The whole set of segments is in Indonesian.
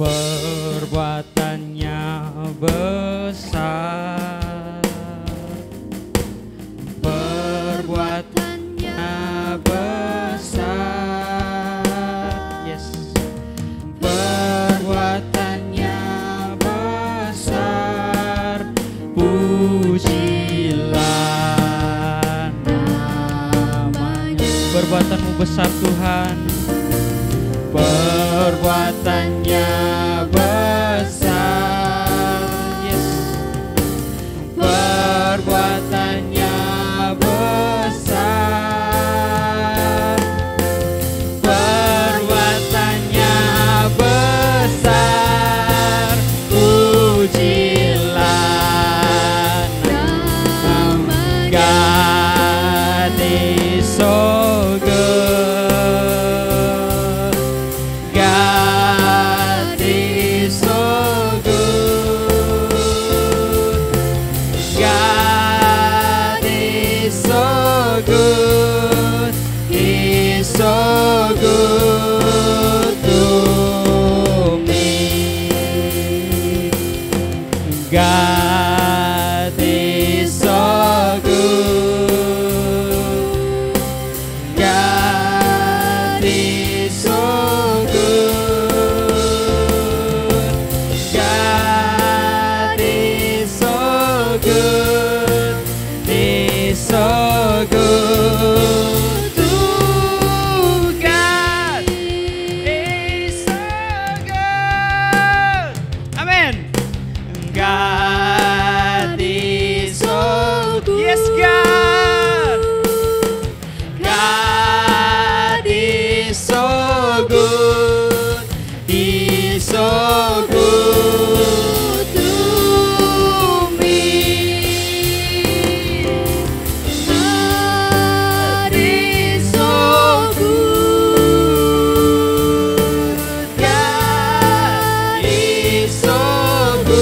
Perbuatannya besar, perbuatannya besar, yes. Perbuatannya besar, pujilah namanya. Perbuatanmu besar Tuhan, perbuatannya besar, yes. Perbuatannya besar, perbuatannya besar, pujilah namanya. God is so good. God is so good. God is so good. He's so good to me. God is so good. God is so good. God is so good. He's so good to God is so good. Amen. God is so good. Yes, God. God is so good. He's so good to me. God is so good. God is so good.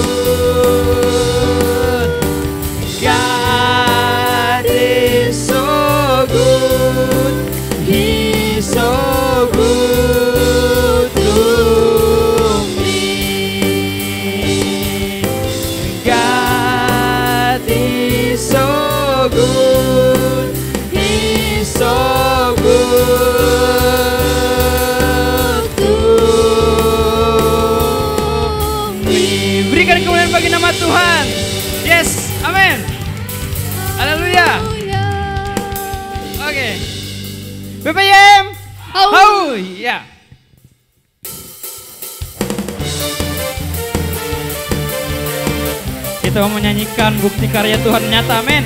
God is so good. He's so good to me. God is so good. He's so good to me. Berikan kemuliaan bagi nama Tuhan. Yes, amin. Haleluya. Oke. BPM. Oh, ya. Kita mau menyanyikan bukti karya Tuhan nyata, amin.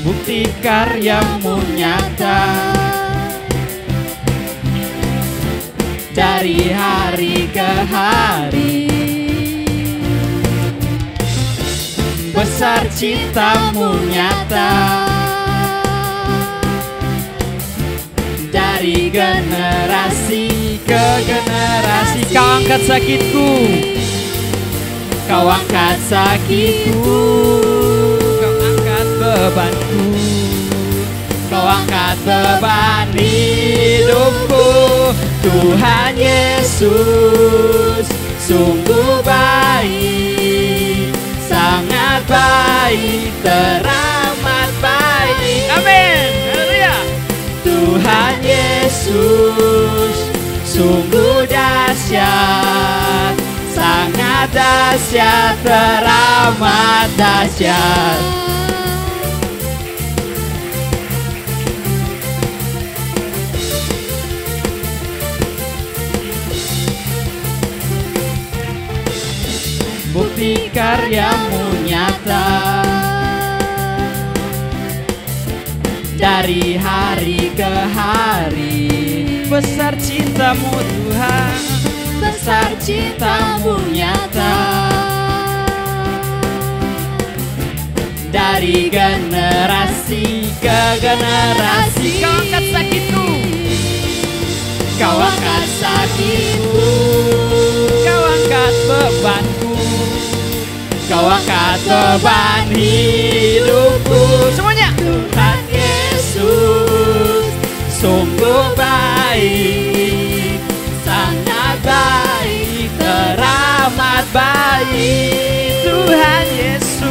Bukti karyamu nyata dari hari ke hari. Besar cintamu nyata dari generasi ke generasi. Kau angkat sakitku, kau angkat sakitku, kau angkat bebanku, kau angkat beban hidupku. Tuhan Yesus sungguh baik, sangat baik, teramat baik. Amin. Haleluya. Tuhan Yesus sungguh dahsyat, sangat dahsyat, teramat dahsyat. Bukti karyamu nyata dari hari ke hari. Besar cintamu Tuhan, besar cintamu nyata dari generasi ke generasi. Kau angkat sakitku, kau angkat sakitku, kau angkat bebanku, kau angkat beban hidupku. Semuanya. Tuhan Yesus baik, sangat baik, teramat baik. Tuhan Yesus,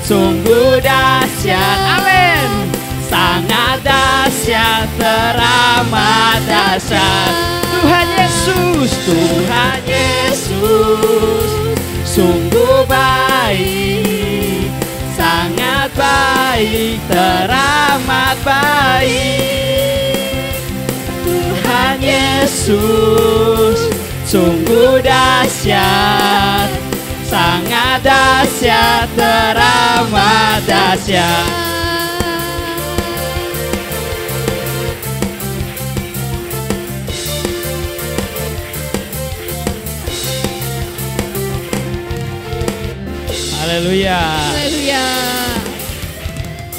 sungguh dahsyat, amin. Sangat dahsyat, teramat dahsyat. Tuhan Yesus, sungguh baik, sangat baik, teramat baik. Tuhan Yesus, sungguh dahsyat, sangat dahsyat, teramat dahsyat. Haleluya. Haleluya.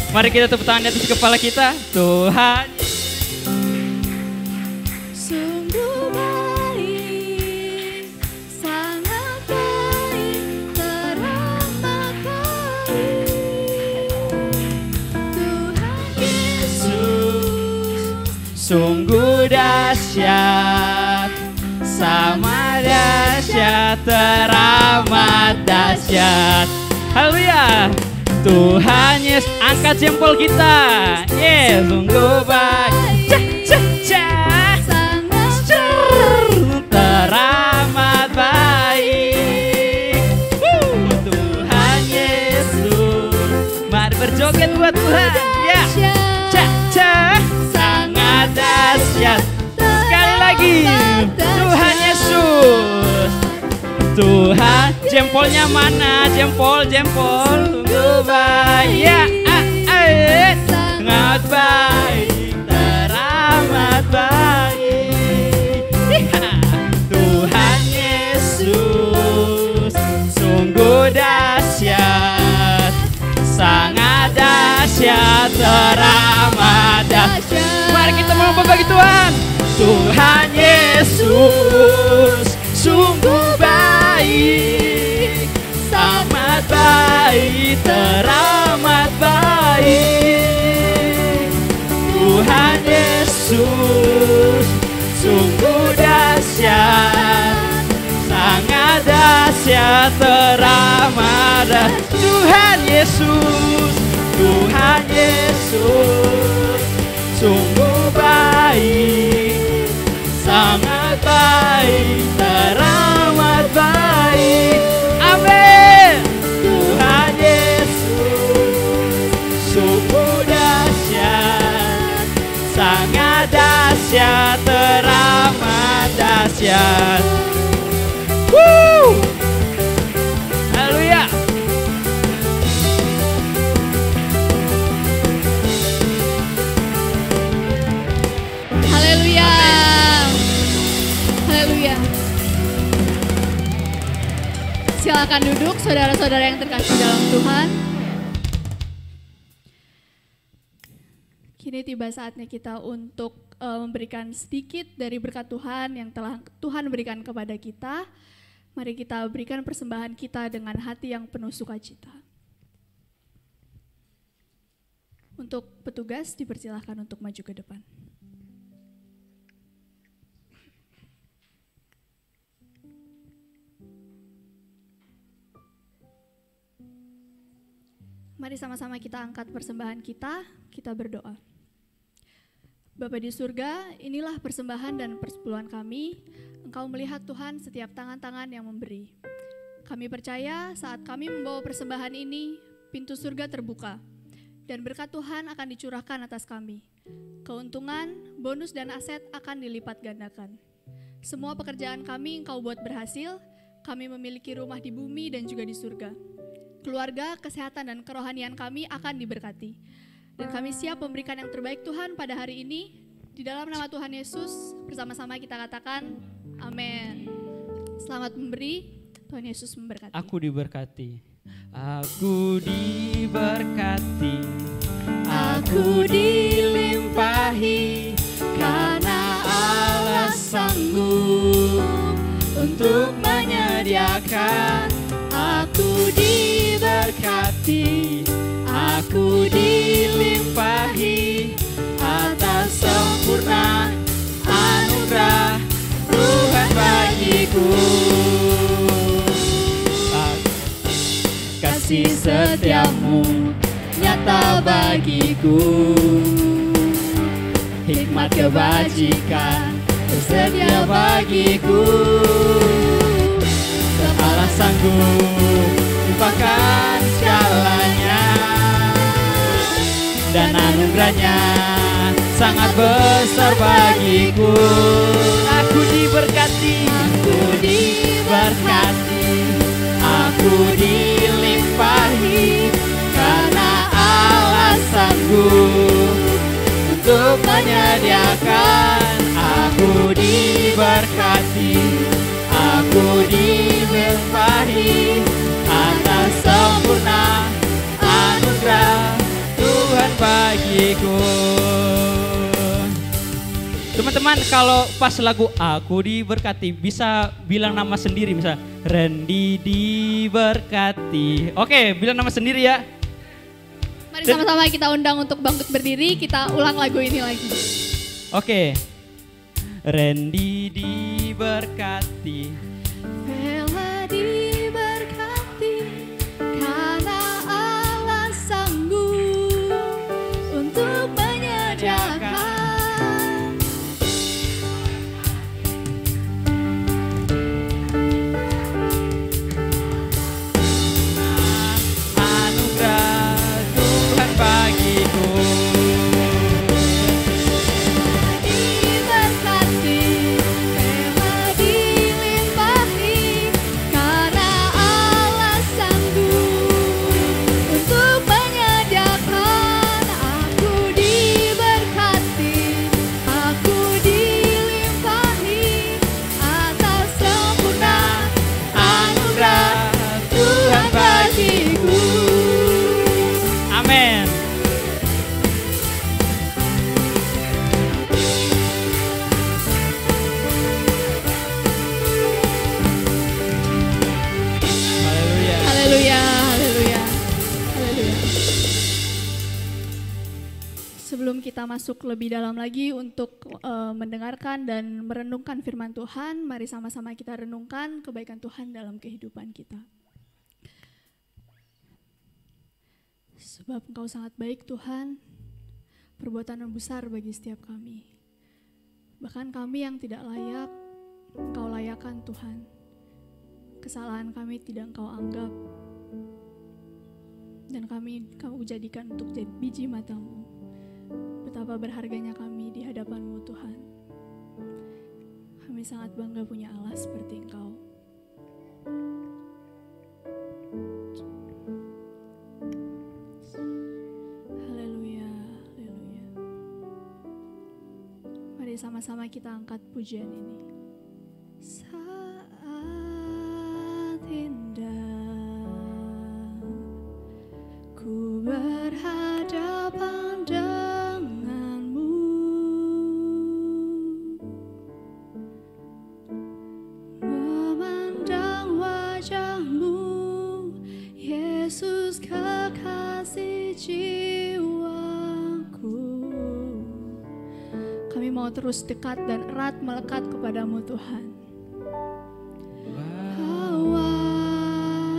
Mari kita tepuk tangan di atas kepala kita. Tuhan Sungguh baik, sangat baik, teramat baik. Tuhan Yesus, sungguh dahsyat, sama dahsyat, teramat dahsyat. Haleluya. Tuhan Yesus, angkat jempol kita. Sungguh baik, teramat baik. Tuhan Yesus, mari berjoget buat Tuhan. Sangat dahsyat. Sekali lagi, Tuhan Yesus. Tuhan, jempolnya mana? Jempol. Sungguh baik, sangat baik, teramat baik. Tuhan Yesus, sungguh dahsyat, sangat dahsyat, teramat dahsyat. Mari kita melompat bagi Tuhan. Tuhan Yesus, sungguh baik, sangat baik, teramat baik. Tuhan Yesus, sungguh dahsyat, sangat dahsyat, teramat dahsyat. Tuhan Yesus, sungguh baik, sangat baik, teramat baik. Amin. Tuhan Yesus, sungguh dahsyat, sangat dahsyat, teramat dahsyat. Haleluya. Haleluya. Haleluya. Silakan duduk saudara-saudara yang terkasih dalam Tuhan. Kini tiba saatnya kita untuk memberikan sedikit dari berkat Tuhan yang telah Tuhan berikan kepada kita. Mari kita berikan persembahan kita dengan hati yang penuh sukacita. Untuk petugas dipersilahkan untuk maju ke depan. Mari sama-sama kita angkat persembahan kita berdoa. Bapa di surga, inilah persembahan dan persepuluhan kami. Engkau melihat Tuhan setiap tangan-tangan yang memberi. Kami percaya saat kami membawa persembahan ini, pintu surga terbuka. Dan berkat Tuhan akan dicurahkan atas kami. Keuntungan, bonus dan aset akan dilipat gandakan. Semua pekerjaan kami Engkau buat berhasil, kami memiliki rumah di bumi dan juga di surga. Keluarga, kesehatan, dan kerohanian kami akan diberkati. Dan kami siap memberikan yang terbaik Tuhan pada hari ini. Di dalam nama Tuhan Yesus, bersama-sama kita katakan, amin. Selamat memberi, Tuhan Yesus memberkati. Aku diberkati. Aku diberkati. Aku dilimpahi. Karena Allah sanggup untuk menyediakan. Aku diberkati, aku dilimpahi sempurna anugerah Tuhan bagiku. Kasih setiamu nyata bagiku, hikmat kebajikan tersedia bagiku. Allah sanggup lupakan segalanya, dan anugerahnya sangat besar bagiku. Aku diberkati, aku dilimpahi, karena Allah sanggup untuk menyediakan. Aku diberkati, aku dilimpahi atas sempurna anugerah Tuhan bagiku. Teman-teman, kalau pas lagu Aku Diberkati bisa bilang nama sendiri, misal Randy diberkati. Oke, bilang nama sendiri ya. Mari sama-sama kita undang untuk bangkit berdiri, kita ulang lagu ini lagi. Oke. Randy diberkati, Bella diberkati, karena Allah sanggup untuk menyediakan. anugerah Tuhan bagiku. Amin. Haleluya. Haleluya, haleluya, haleluya. Sebelum kita masuk lebih dalam lagi untuk mendengarkan dan merenungkan firman Tuhan, mari sama-sama kita renungkan kebaikan Tuhan dalam kehidupan kita. Sebab Engkau sangat baik Tuhan, perbuatan besar bagi setiap kami. Bahkan kami yang tidak layak, Engkau layakkan Tuhan. Kesalahan kami tidak Engkau anggap. Dan Kau jadikan untuk jadi biji mata-Mu. Betapa berharganya kami di hadapan-Mu Tuhan. Kami sangat bangga punya Allah seperti Engkau. Sama-sama kita angkat pujian ini. Saat indah ku berhadapan denganmu, memandang wajahmu, Yesus kekasih jiwaku. Kami mau terus dekat dan erat melekat kepadamu Tuhan.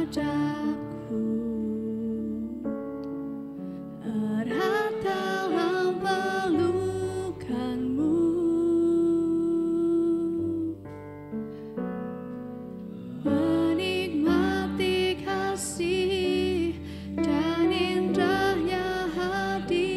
Wajahku erat dalam pelukanmu, menikmati kasih dan indahnya hadiratmu.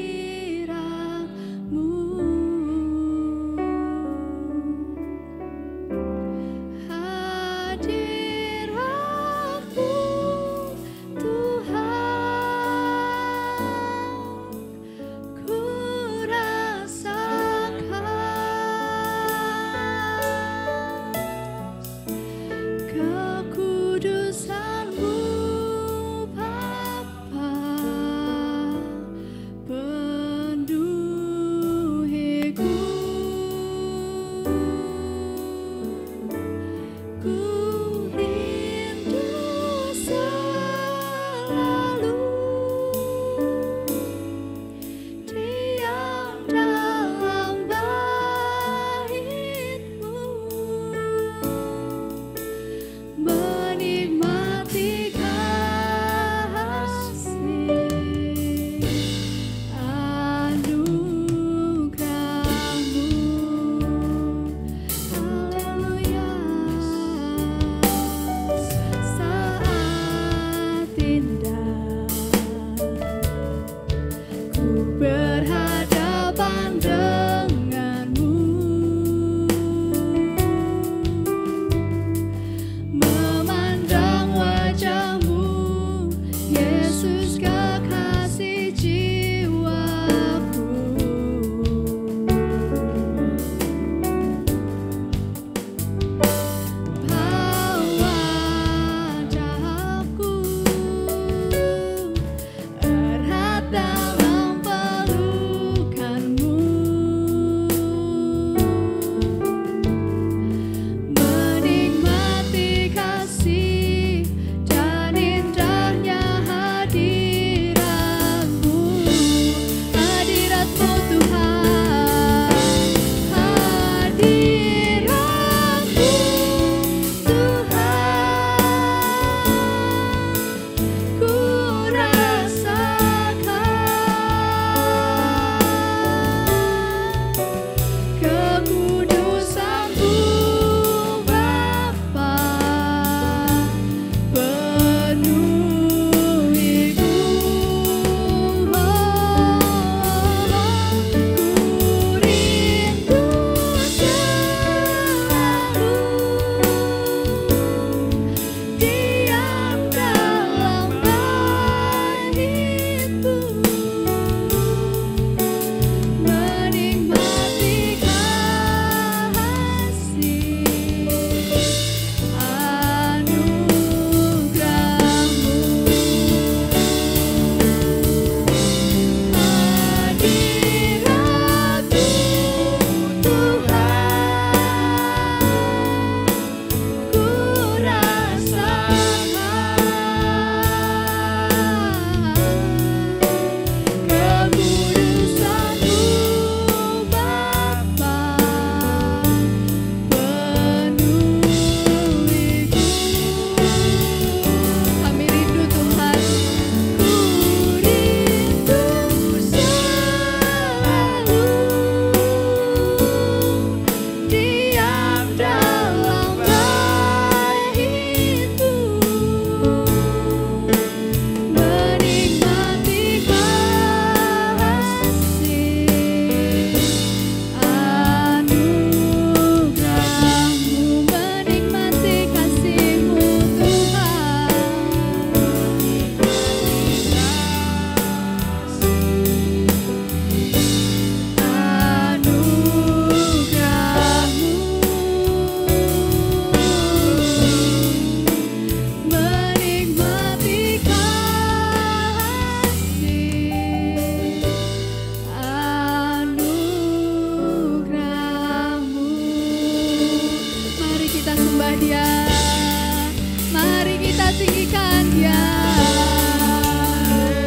tinggikan Dia,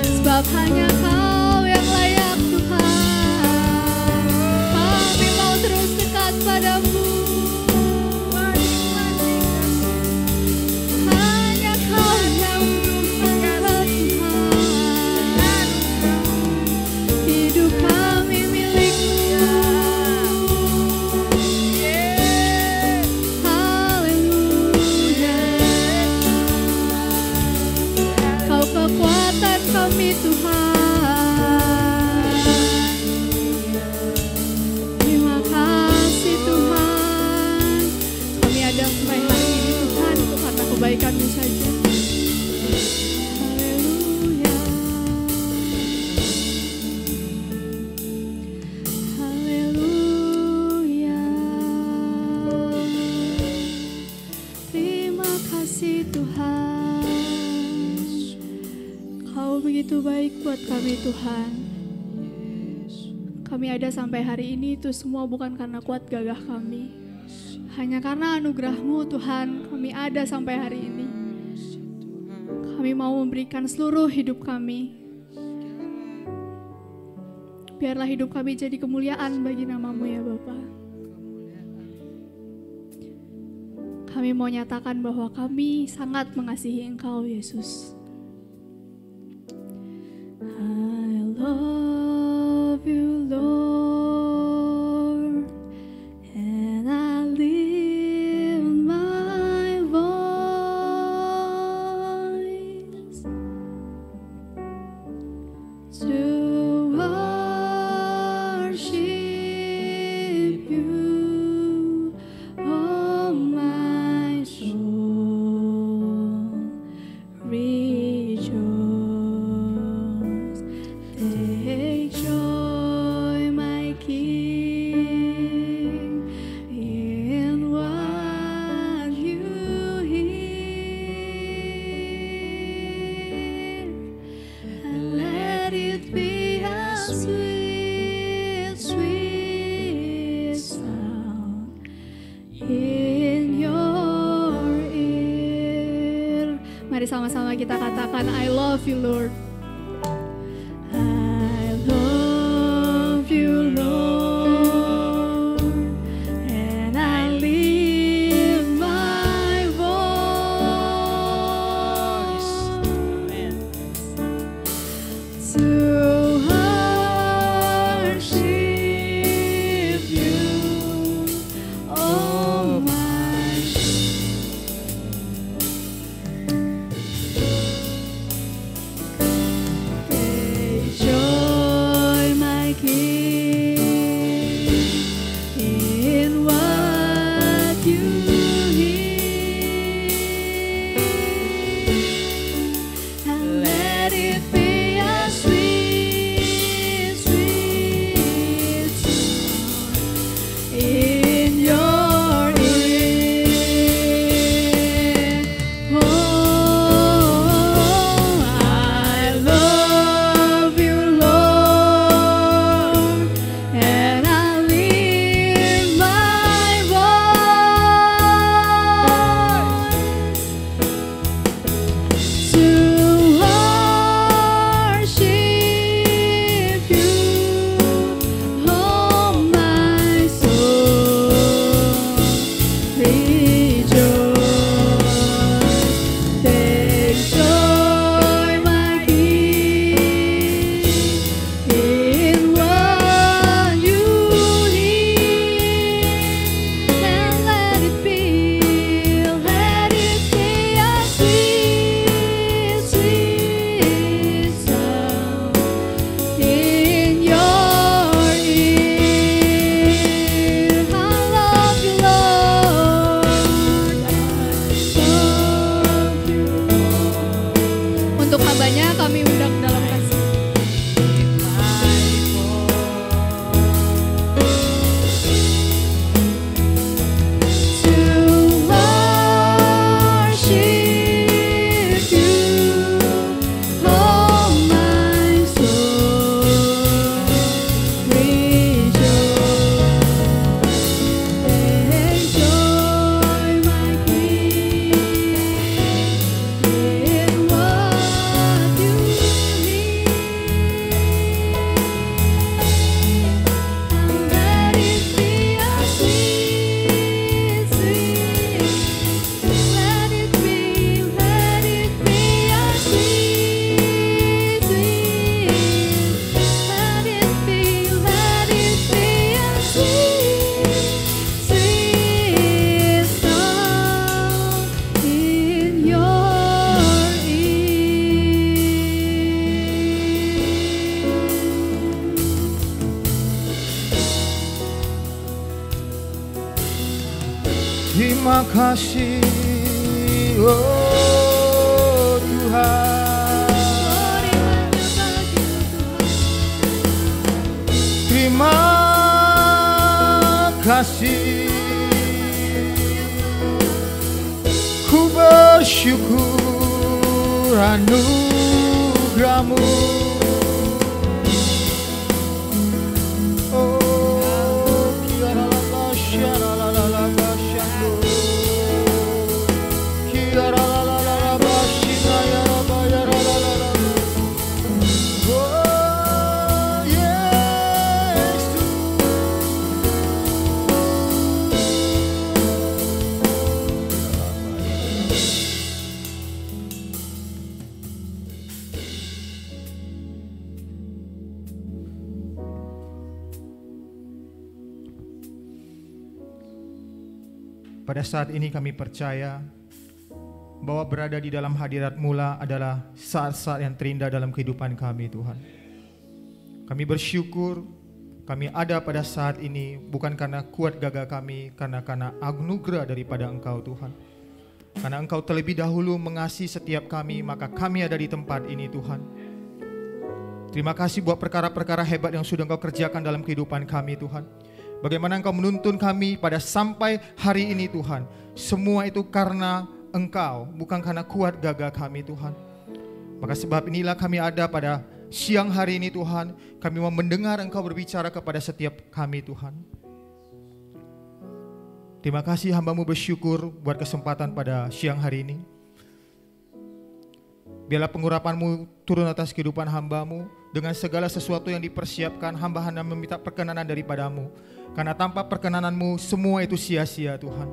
sebab hanya Kau yang layak Tuhan. Kami mau terus dekat padamu. Hanya Kau yang berhak Tuhan. Hidup kami milik-Mu. Haleluya. Kau kekuatan kami Tuhan. Terima kasih Tuhan. Kami ada sampai hari ini Tuhan, itu karena kebaikan-Mu saja. Haleluya. Haleluya. Terima kasih Tuhan. Kau begitu baik buat kami Tuhan. Kami ada sampai hari ini itu semua bukan karena kuat gagah kami. Hanya karena anugerah-Mu Tuhan kami ada sampai hari ini. Kami mau memberikan seluruh hidup kami. Biarlah hidup kami jadi kemuliaan bagi nama-Mu ya Bapa. Kami mau nyatakan bahwa kami sangat mengasihi Engkau Yesus. I love you Lord, and I lift my voice to worship you, oh my soul, rejoice. Take joy, my King, in what you hear, and let it be a sweet, sweet sound in your ear. Mari sama-sama kita katakan, I love you Lord. I love you Lord, and I lift my voice to worship you, oh my soul. kasih, oh Tuhan. Terima kasih, ku bersyukur anugerah-Mu. Pada saat ini kami percaya bahwa berada di dalam hadirat-Mu adalah saat-saat yang terindah dalam kehidupan kami, Tuhan. Kami bersyukur kami ada pada saat ini bukan karena kuat gagah kami, karena anugerah daripada Engkau, Tuhan. Karena Engkau terlebih dahulu mengasihi setiap kami, maka kami ada di tempat ini, Tuhan. Terima kasih buat perkara-perkara hebat yang sudah Engkau kerjakan dalam kehidupan kami, Tuhan. Bagaimana Engkau menuntun kami pada sampai hari ini, Tuhan. Semua itu karena Engkau, bukan karena kuat gagah kami, Tuhan. Maka sebab inilah kami ada pada siang hari ini, Tuhan. Kami mau mendengar Engkau berbicara kepada setiap kami, Tuhan. Terima kasih, hamba-Mu bersyukur buat kesempatan pada siang hari ini. Biarlah pengurapan-Mu turun atas kehidupan hamba-Mu. Dengan segala sesuatu yang dipersiapkan, hamba-hamba meminta perkenanan daripada-Mu. Karena tanpa perkenanan-Mu semua itu sia-sia, Tuhan.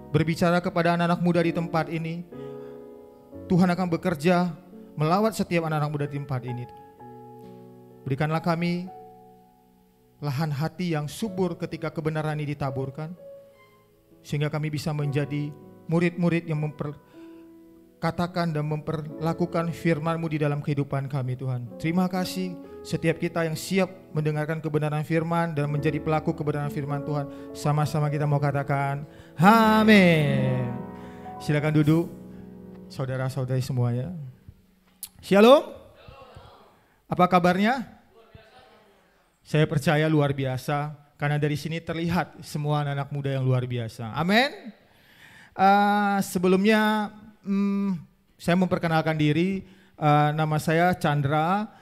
Berbicara kepada anak-anak muda di tempat ini, Tuhan akan bekerja melawat setiap anak-anak muda di tempat ini. Berikanlah kami lahan hati yang subur ketika kebenaran ini ditaburkan, sehingga kami bisa menjadi murid-murid yang memperkatakan dan memperlakukan firman-Mu di dalam kehidupan kami, Tuhan. Terima kasih setiap kita yang siap mendengarkan kebenaran firman dan menjadi pelaku kebenaran firman Tuhan. Sama-sama kita mau katakan amin. Silakan duduk saudara-saudari semuanya. Shalom. Apa kabarnya? Saya percaya luar biasa, karena dari sini terlihat semua anak-anak muda yang luar biasa. Amin. Sebelumnya saya memperkenalkan diri. Nama saya Chandra.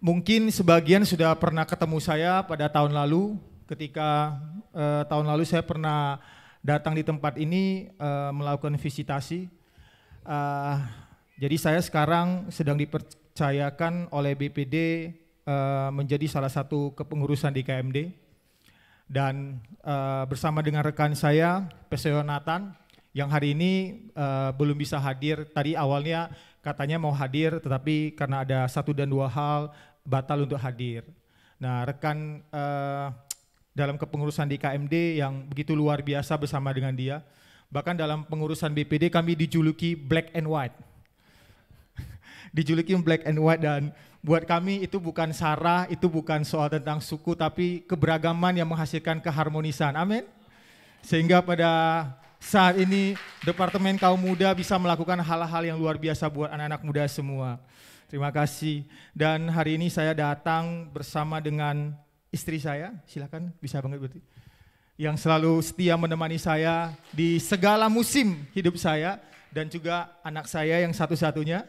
Mungkin sebagian sudah pernah ketemu saya pada tahun lalu, ketika tahun lalu saya pernah datang di tempat ini melakukan visitasi. Jadi saya sekarang sedang dipercayakan oleh BPD menjadi salah satu kepengurusan di KMD. Dan bersama dengan rekan saya, Peseo Nathan, yang hari ini belum bisa hadir. Tadi awalnya katanya mau hadir, tetapi karena ada 1 dan 2 hal, batal untuk hadir. Nah, rekan dalam kepengurusan di KMD yang begitu luar biasa bersama dengan dia. Bahkan dalam pengurusan BPD kami dijuluki black and white. Dijuluki black and white, dan buat kami itu bukan sara, itu bukan soal tentang suku, tapi keberagaman yang menghasilkan keharmonisan. Amin. Sehingga pada saat ini Departemen Kaum Muda bisa melakukan hal-hal yang luar biasa buat anak-anak muda semua. Terima kasih. Dan hari ini saya datang bersama dengan istri saya, silakan bisa banget berarti, yang selalu setia menemani saya di segala musim hidup saya, dan juga anak saya yang satu-satunya.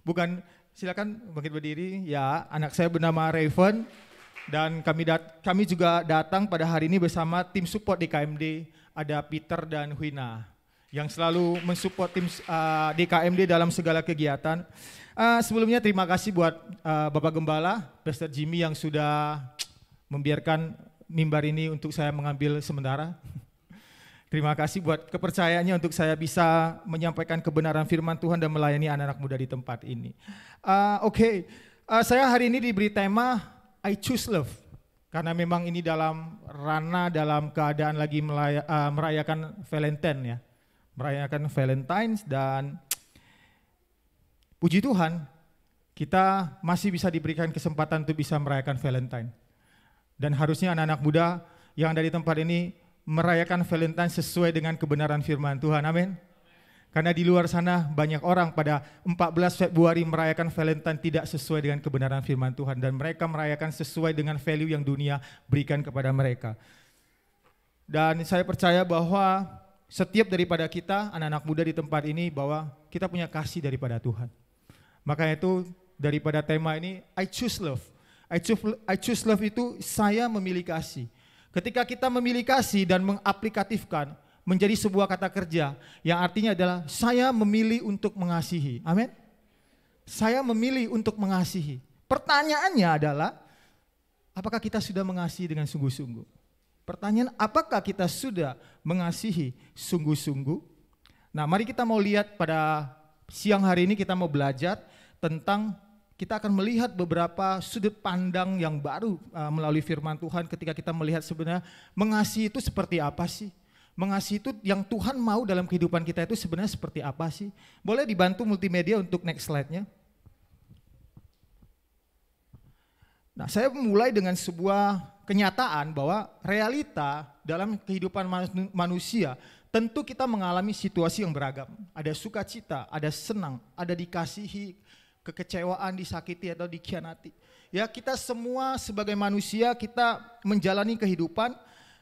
Bukan, silakan bangkit berdiri. Ya, anak saya bernama Raven, dan kami juga datang pada hari ini bersama tim support di KMD. Ada Peter dan Huina yang selalu mensupport tim di KMD dalam segala kegiatan. Sebelumnya terima kasih buat Bapak Gembala, Pastor Jimmy, yang sudah membiarkan mimbar ini untuk saya mengambil sementara. Terima kasih buat kepercayaannya untuk saya bisa menyampaikan kebenaran firman Tuhan dan melayani anak-anak muda di tempat ini. Saya hari ini diberi tema I Choose Love, karena memang ini dalam keadaan lagi merayakan Valentine, ya, merayakan Valentines, dan puji Tuhan kita masih bisa diberikan kesempatan untuk bisa merayakan Valentine. Dan harusnya anak-anak muda yang ada di tempat ini merayakan Valentine sesuai dengan kebenaran firman Tuhan. Amin. Karena di luar sana banyak orang pada 14 Februari merayakan Valentine tidak sesuai dengan kebenaran firman Tuhan. Dan mereka merayakan sesuai dengan value yang dunia berikan kepada mereka. Dan saya percaya bahwa setiap daripada kita, anak-anak muda di tempat ini, bahwa kita punya kasih daripada Tuhan. Makanya itu daripada tema ini, I choose love. I choose love itu saya memilih kasih. Ketika kita memilih kasih dan mengaplikatifkan, menjadi sebuah kata kerja yang artinya adalah saya memilih untuk mengasihi. Amin. Saya memilih untuk mengasihi. Pertanyaannya adalah apakah kita sudah mengasihi dengan sungguh-sungguh? Pertanyaan, apakah kita sudah mengasihi sungguh-sungguh? Nah, mari kita mau lihat pada siang hari ini, kita mau belajar tentang, kita akan melihat beberapa sudut pandang yang baru melalui firman Tuhan ketika kita melihat sebenarnya mengasihi itu seperti apa sih? Mengasihi itu yang Tuhan mau dalam kehidupan kita itu sebenarnya seperti apa sih? Boleh dibantu multimedia untuk next slide-nya. Nah, saya mulai dengan sebuah kenyataan bahwa realita dalam kehidupan manusia tentu kita mengalami situasi yang beragam. Ada sukacita, ada senang, ada dikasihi, kekecewaan, disakiti atau dikhianati. Ya, kita semua sebagai manusia kita menjalani kehidupan.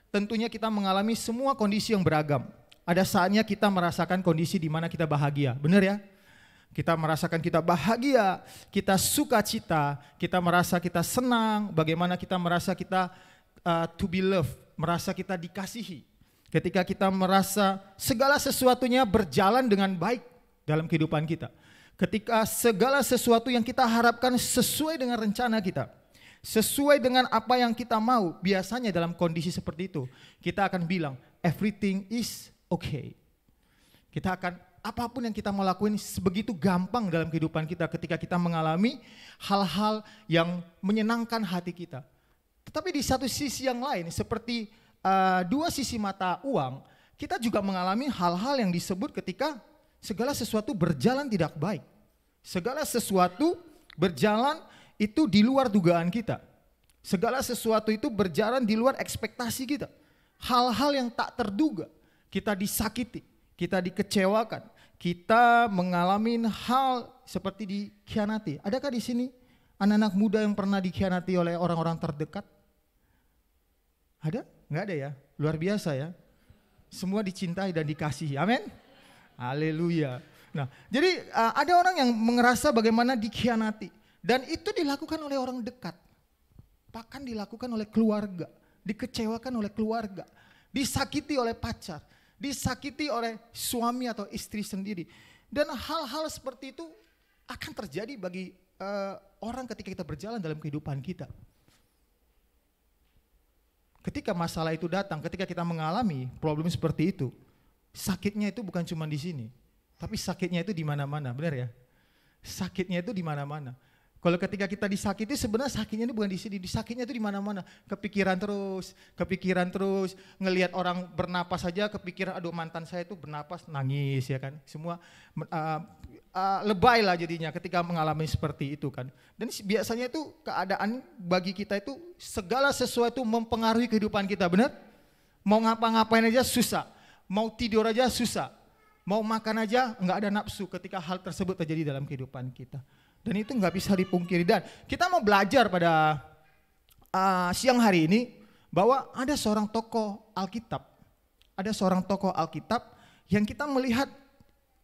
Tentunya kita mengalami semua kondisi yang beragam. Ada saatnya kita merasakan kondisi di mana kita bahagia, benar ya? Kita merasakan kita bahagia, kita sukacita, kita merasa kita senang, bagaimana kita merasa kita to be loved, merasa kita dikasihi. Ketika kita merasa segala sesuatunya berjalan dengan baik dalam kehidupan kita. Ketika segala sesuatu yang kita harapkan sesuai dengan rencana kita. Sesuai dengan apa yang kita mau, biasanya dalam kondisi seperti itu, kita akan bilang, everything is okay. Kita akan, apapun yang kita mau lakuin sebegitu gampang dalam kehidupan kita ketika kita mengalami hal-hal yang menyenangkan hati kita. Tetapi di satu sisi yang lain, seperti dua sisi mata uang, kita juga mengalami hal-hal yang disebut ketika segala sesuatu berjalan tidak baik. Segala sesuatu berjalan itu di luar dugaan kita. Segala sesuatu itu berjalan di luar ekspektasi kita. Hal-hal yang tak terduga. Kita disakiti, kita dikecewakan, kita mengalami hal seperti dikhianati. Adakah di sini anak-anak muda yang pernah dikhianati oleh orang-orang terdekat? Ada? Enggak ada ya? Luar biasa ya. Semua dicintai dan dikasihi. Amin. Haleluya. Nah, jadi ada orang yang merasa bagaimana dikhianati. Dan itu dilakukan oleh orang dekat, bahkan dilakukan oleh keluarga, dikecewakan oleh keluarga, disakiti oleh pacar, disakiti oleh suami atau istri sendiri. Dan hal-hal seperti itu akan terjadi bagi orang ketika kita berjalan dalam kehidupan kita. Ketika masalah itu datang, ketika kita mengalami problem seperti itu, sakitnya itu bukan cuma di sini, tapi sakitnya itu di mana-mana, benar ya? Sakitnya itu di mana-mana. Kalau ketika kita disakiti sebenarnya sakitnya itu bukan di sini, disakitnya itu di mana-mana. Kepikiran terus, ngelihat orang bernapas saja kepikiran, aduh mantan saya itu bernapas, nangis ya kan. Semua lebay lah jadinya ketika mengalami seperti itu kan. Dan biasanya itu keadaan bagi kita itu segala sesuatu mempengaruhi kehidupan kita, benar? Mau ngapa-ngapain aja susah, mau tidur aja susah, mau makan aja nggak ada nafsu ketika hal tersebut terjadi dalam kehidupan kita. Dan itu nggak bisa dipungkiri. Dan kita mau belajar pada siang hari ini bahwa ada seorang tokoh Alkitab. Ada seorang tokoh Alkitab yang kita melihat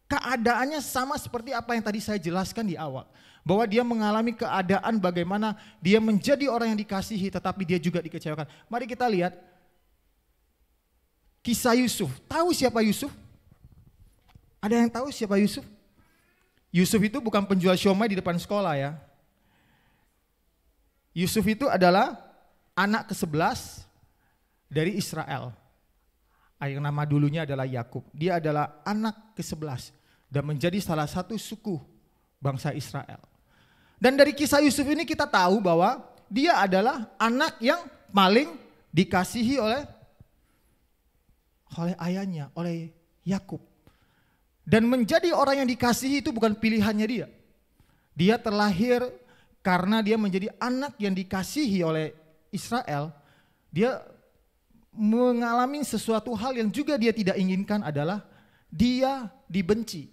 keadaannya sama seperti apa yang tadi saya jelaskan di awal. Bahwa dia mengalami keadaan bagaimana dia menjadi orang yang dikasihi tetapi dia juga dikecewakan. Mari kita lihat kisah Yusuf. Tahu siapa Yusuf? Ada yang tahu siapa Yusuf? Yusuf itu bukan penjual siomay di depan sekolah ya. Yusuf itu adalah anak ke-11 dari Israel. Yang nama dulunya adalah Yakub. Dia adalah anak ke-11 dan menjadi salah satu suku bangsa Israel. Dan dari kisah Yusuf ini kita tahu bahwa dia adalah anak yang paling dikasihi oleh ayahnya, oleh Yakub. Dan menjadi orang yang dikasihi itu bukan pilihannya dia. Dia terlahir karena dia menjadi anak yang dikasihi oleh Israel. Dia mengalami sesuatu hal yang juga dia tidak inginkan adalah dia dibenci.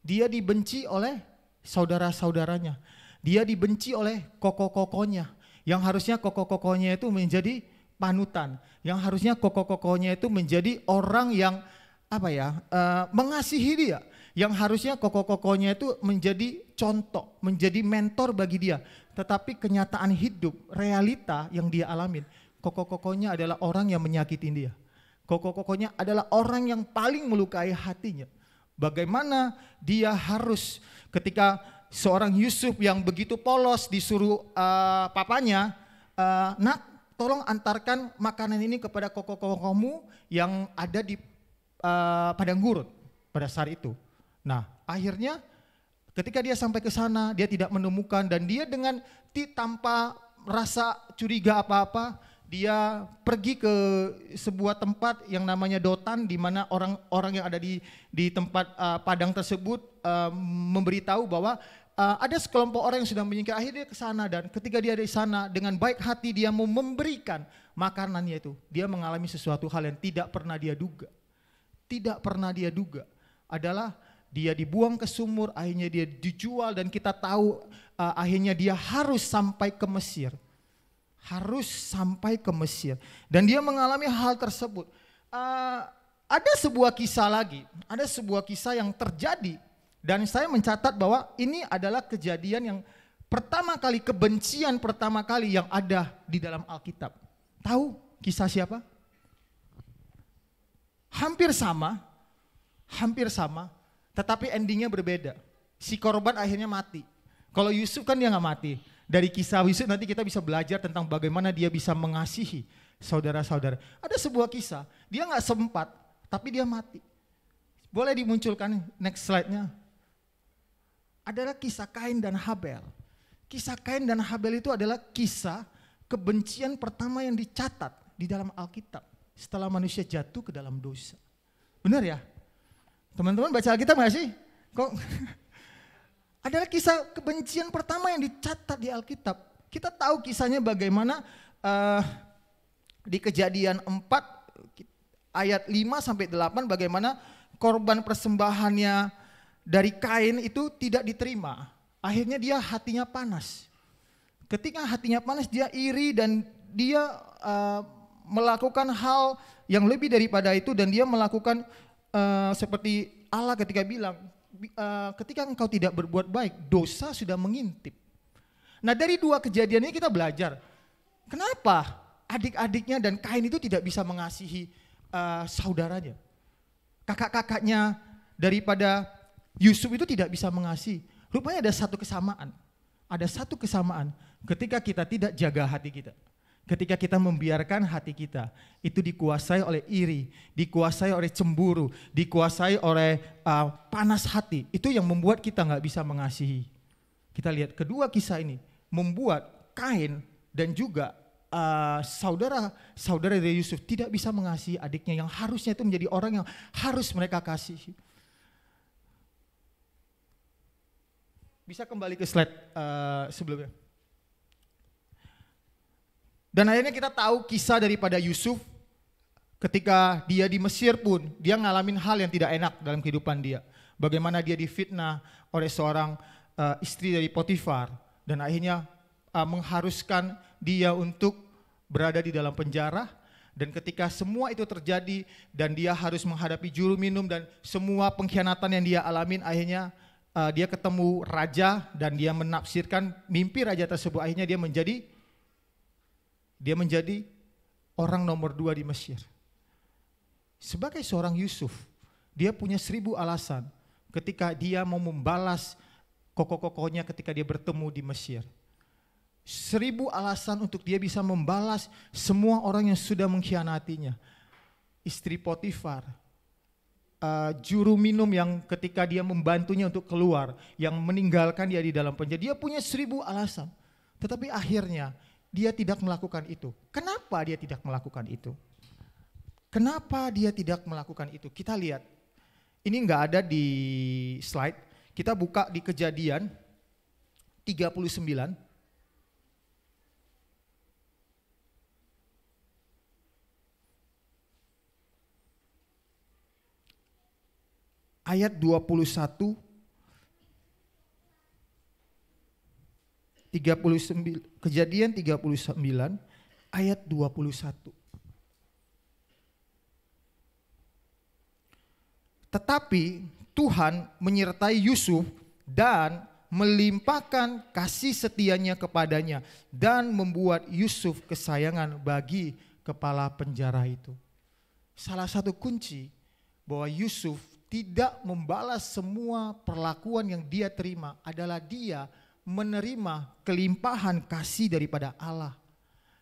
Dia dibenci oleh saudara-saudaranya. Dia dibenci oleh koko-kokonya. Yang harusnya koko-kokonya itu menjadi panutan. Yang harusnya koko-kokonya itu menjadi orang yang mengasihi dia. Yang harusnya koko-kokonya itu menjadi contoh, menjadi mentor bagi dia. Tetapi kenyataan hidup, realita yang dia alamin, koko-kokonya adalah orang yang menyakitin dia. Koko-kokonya adalah orang yang paling melukai hatinya. Bagaimana dia harus ketika seorang Yusuf yang begitu polos disuruh papanya, nak tolong antarkan makanan ini kepada koko-kokomu yang ada di padang gurun pada saat itu. Nah akhirnya ketika dia sampai ke sana dia tidak menemukan dan dia dengan tanpa rasa curiga apa-apa dia pergi ke sebuah tempat yang namanya Dotan di mana orang-orang yang ada di tempat padang tersebut memberitahu bahwa ada sekelompok orang yang sedang menyingkir. Akhirnya dia ke sana dan ketika dia di sana dengan baik hati dia mau memberikan makanannya itu, dia mengalami sesuatu hal yang tidak pernah dia duga. Tidak pernah dia duga adalah dia dibuang ke sumur, akhirnya dia dijual dan kita tahu akhirnya dia harus sampai ke Mesir. Harus sampai ke Mesir dan dia mengalami hal tersebut. Ada sebuah kisah lagi, ada sebuah kisah yang terjadi dan saya mencatat bahwa ini adalah kejadian yang pertama kali, kebencian pertama kali yang ada di dalam Alkitab. Tahu kisah siapa? Hampir sama, tetapi endingnya berbeda. Si korban akhirnya mati. Kalau Yusuf kan dia nggak mati. Dari kisah Yusuf nanti kita bisa belajar tentang bagaimana dia bisa mengasihi saudara-saudara. Ada sebuah kisah, dia nggak sempat, tapi dia mati. Boleh dimunculkan next slide-nya. Adalah kisah Kain dan Habel. Kisah Kain dan Habel itu adalah kisah kebencian pertama yang dicatat di dalam Alkitab setelah manusia jatuh ke dalam dosa. Benar ya? Teman-teman baca Alkitab nggak sih? Kok adalah kisah kebencian pertama yang dicatat di Alkitab. Kita tahu kisahnya bagaimana di Kejadian 4 ayat 5 sampai 8 bagaimana korban persembahannya dari Kain itu tidak diterima. Akhirnya dia hatinya panas. Ketika hatinya panas dia iri dan dia melakukan hal yang lebih daripada itu dan dia melakukan seperti Allah ketika bilang, ketika engkau tidak berbuat baik, dosa sudah mengintip. Nah dari dua kejadian ini kita belajar, kenapa adik-adiknya dan Kain itu tidak bisa mengasihi saudaranya. Kakak-kakaknya daripada Yusuf itu tidak bisa mengasihi. Rupanya ada satu kesamaan. Ada satu kesamaan ketika kita tidak jaga hati kita. Ketika kita membiarkan hati kita itu dikuasai oleh iri, dikuasai oleh cemburu, dikuasai oleh panas hati, itu yang membuat kita nggak bisa mengasihi. Kita lihat kedua kisah ini membuat Kain dan juga saudara dari Yusuf tidak bisa mengasihi adiknya yang harusnya itu menjadi orang yang harus mereka kasihi. Bisa kembali ke slide sebelumnya. Dan akhirnya kita tahu kisah daripada Yusuf ketika dia di Mesir pun dia ngalamin hal yang tidak enak dalam kehidupan dia. Bagaimana dia difitnah oleh seorang istri dari Potifar dan akhirnya mengharuskan dia untuk berada di dalam penjara. Dan ketika semua itu terjadi dan dia harus menghadapi juru minum dan semua pengkhianatan yang dia alamin, akhirnya dia ketemu raja dan dia menafsirkan mimpi raja tersebut. Akhirnya dia menjadi orang nomor 2 di Mesir. Sebagai seorang Yusuf, dia punya 1000 alasan ketika dia mau membalas koko-kokonya ketika dia bertemu di Mesir. 1000 alasan untuk dia bisa membalas semua orang yang sudah mengkhianatinya. Istri Potifar, juru minum yang ketika dia membantunya untuk keluar, yang meninggalkan dia di dalam penjara. Dia punya 1000 alasan. Tetapi akhirnya dia tidak melakukan itu. Kenapa dia tidak melakukan itu? Kenapa dia tidak melakukan itu? Kita lihat. Ini enggak ada di slide. Kita buka di Kejadian 39. ayat 21, 39, Kejadian 39 ayat 21. Tetapi Tuhan menyertai Yusuf dan melimpahkan kasih setianya kepadanya dan membuat Yusuf kesayangan bagi kepala penjara itu. Salah satu kunci bahwa Yusuf tidak membalas semua perlakuan yang dia terima adalah dia menerima kelimpahan kasih daripada Allah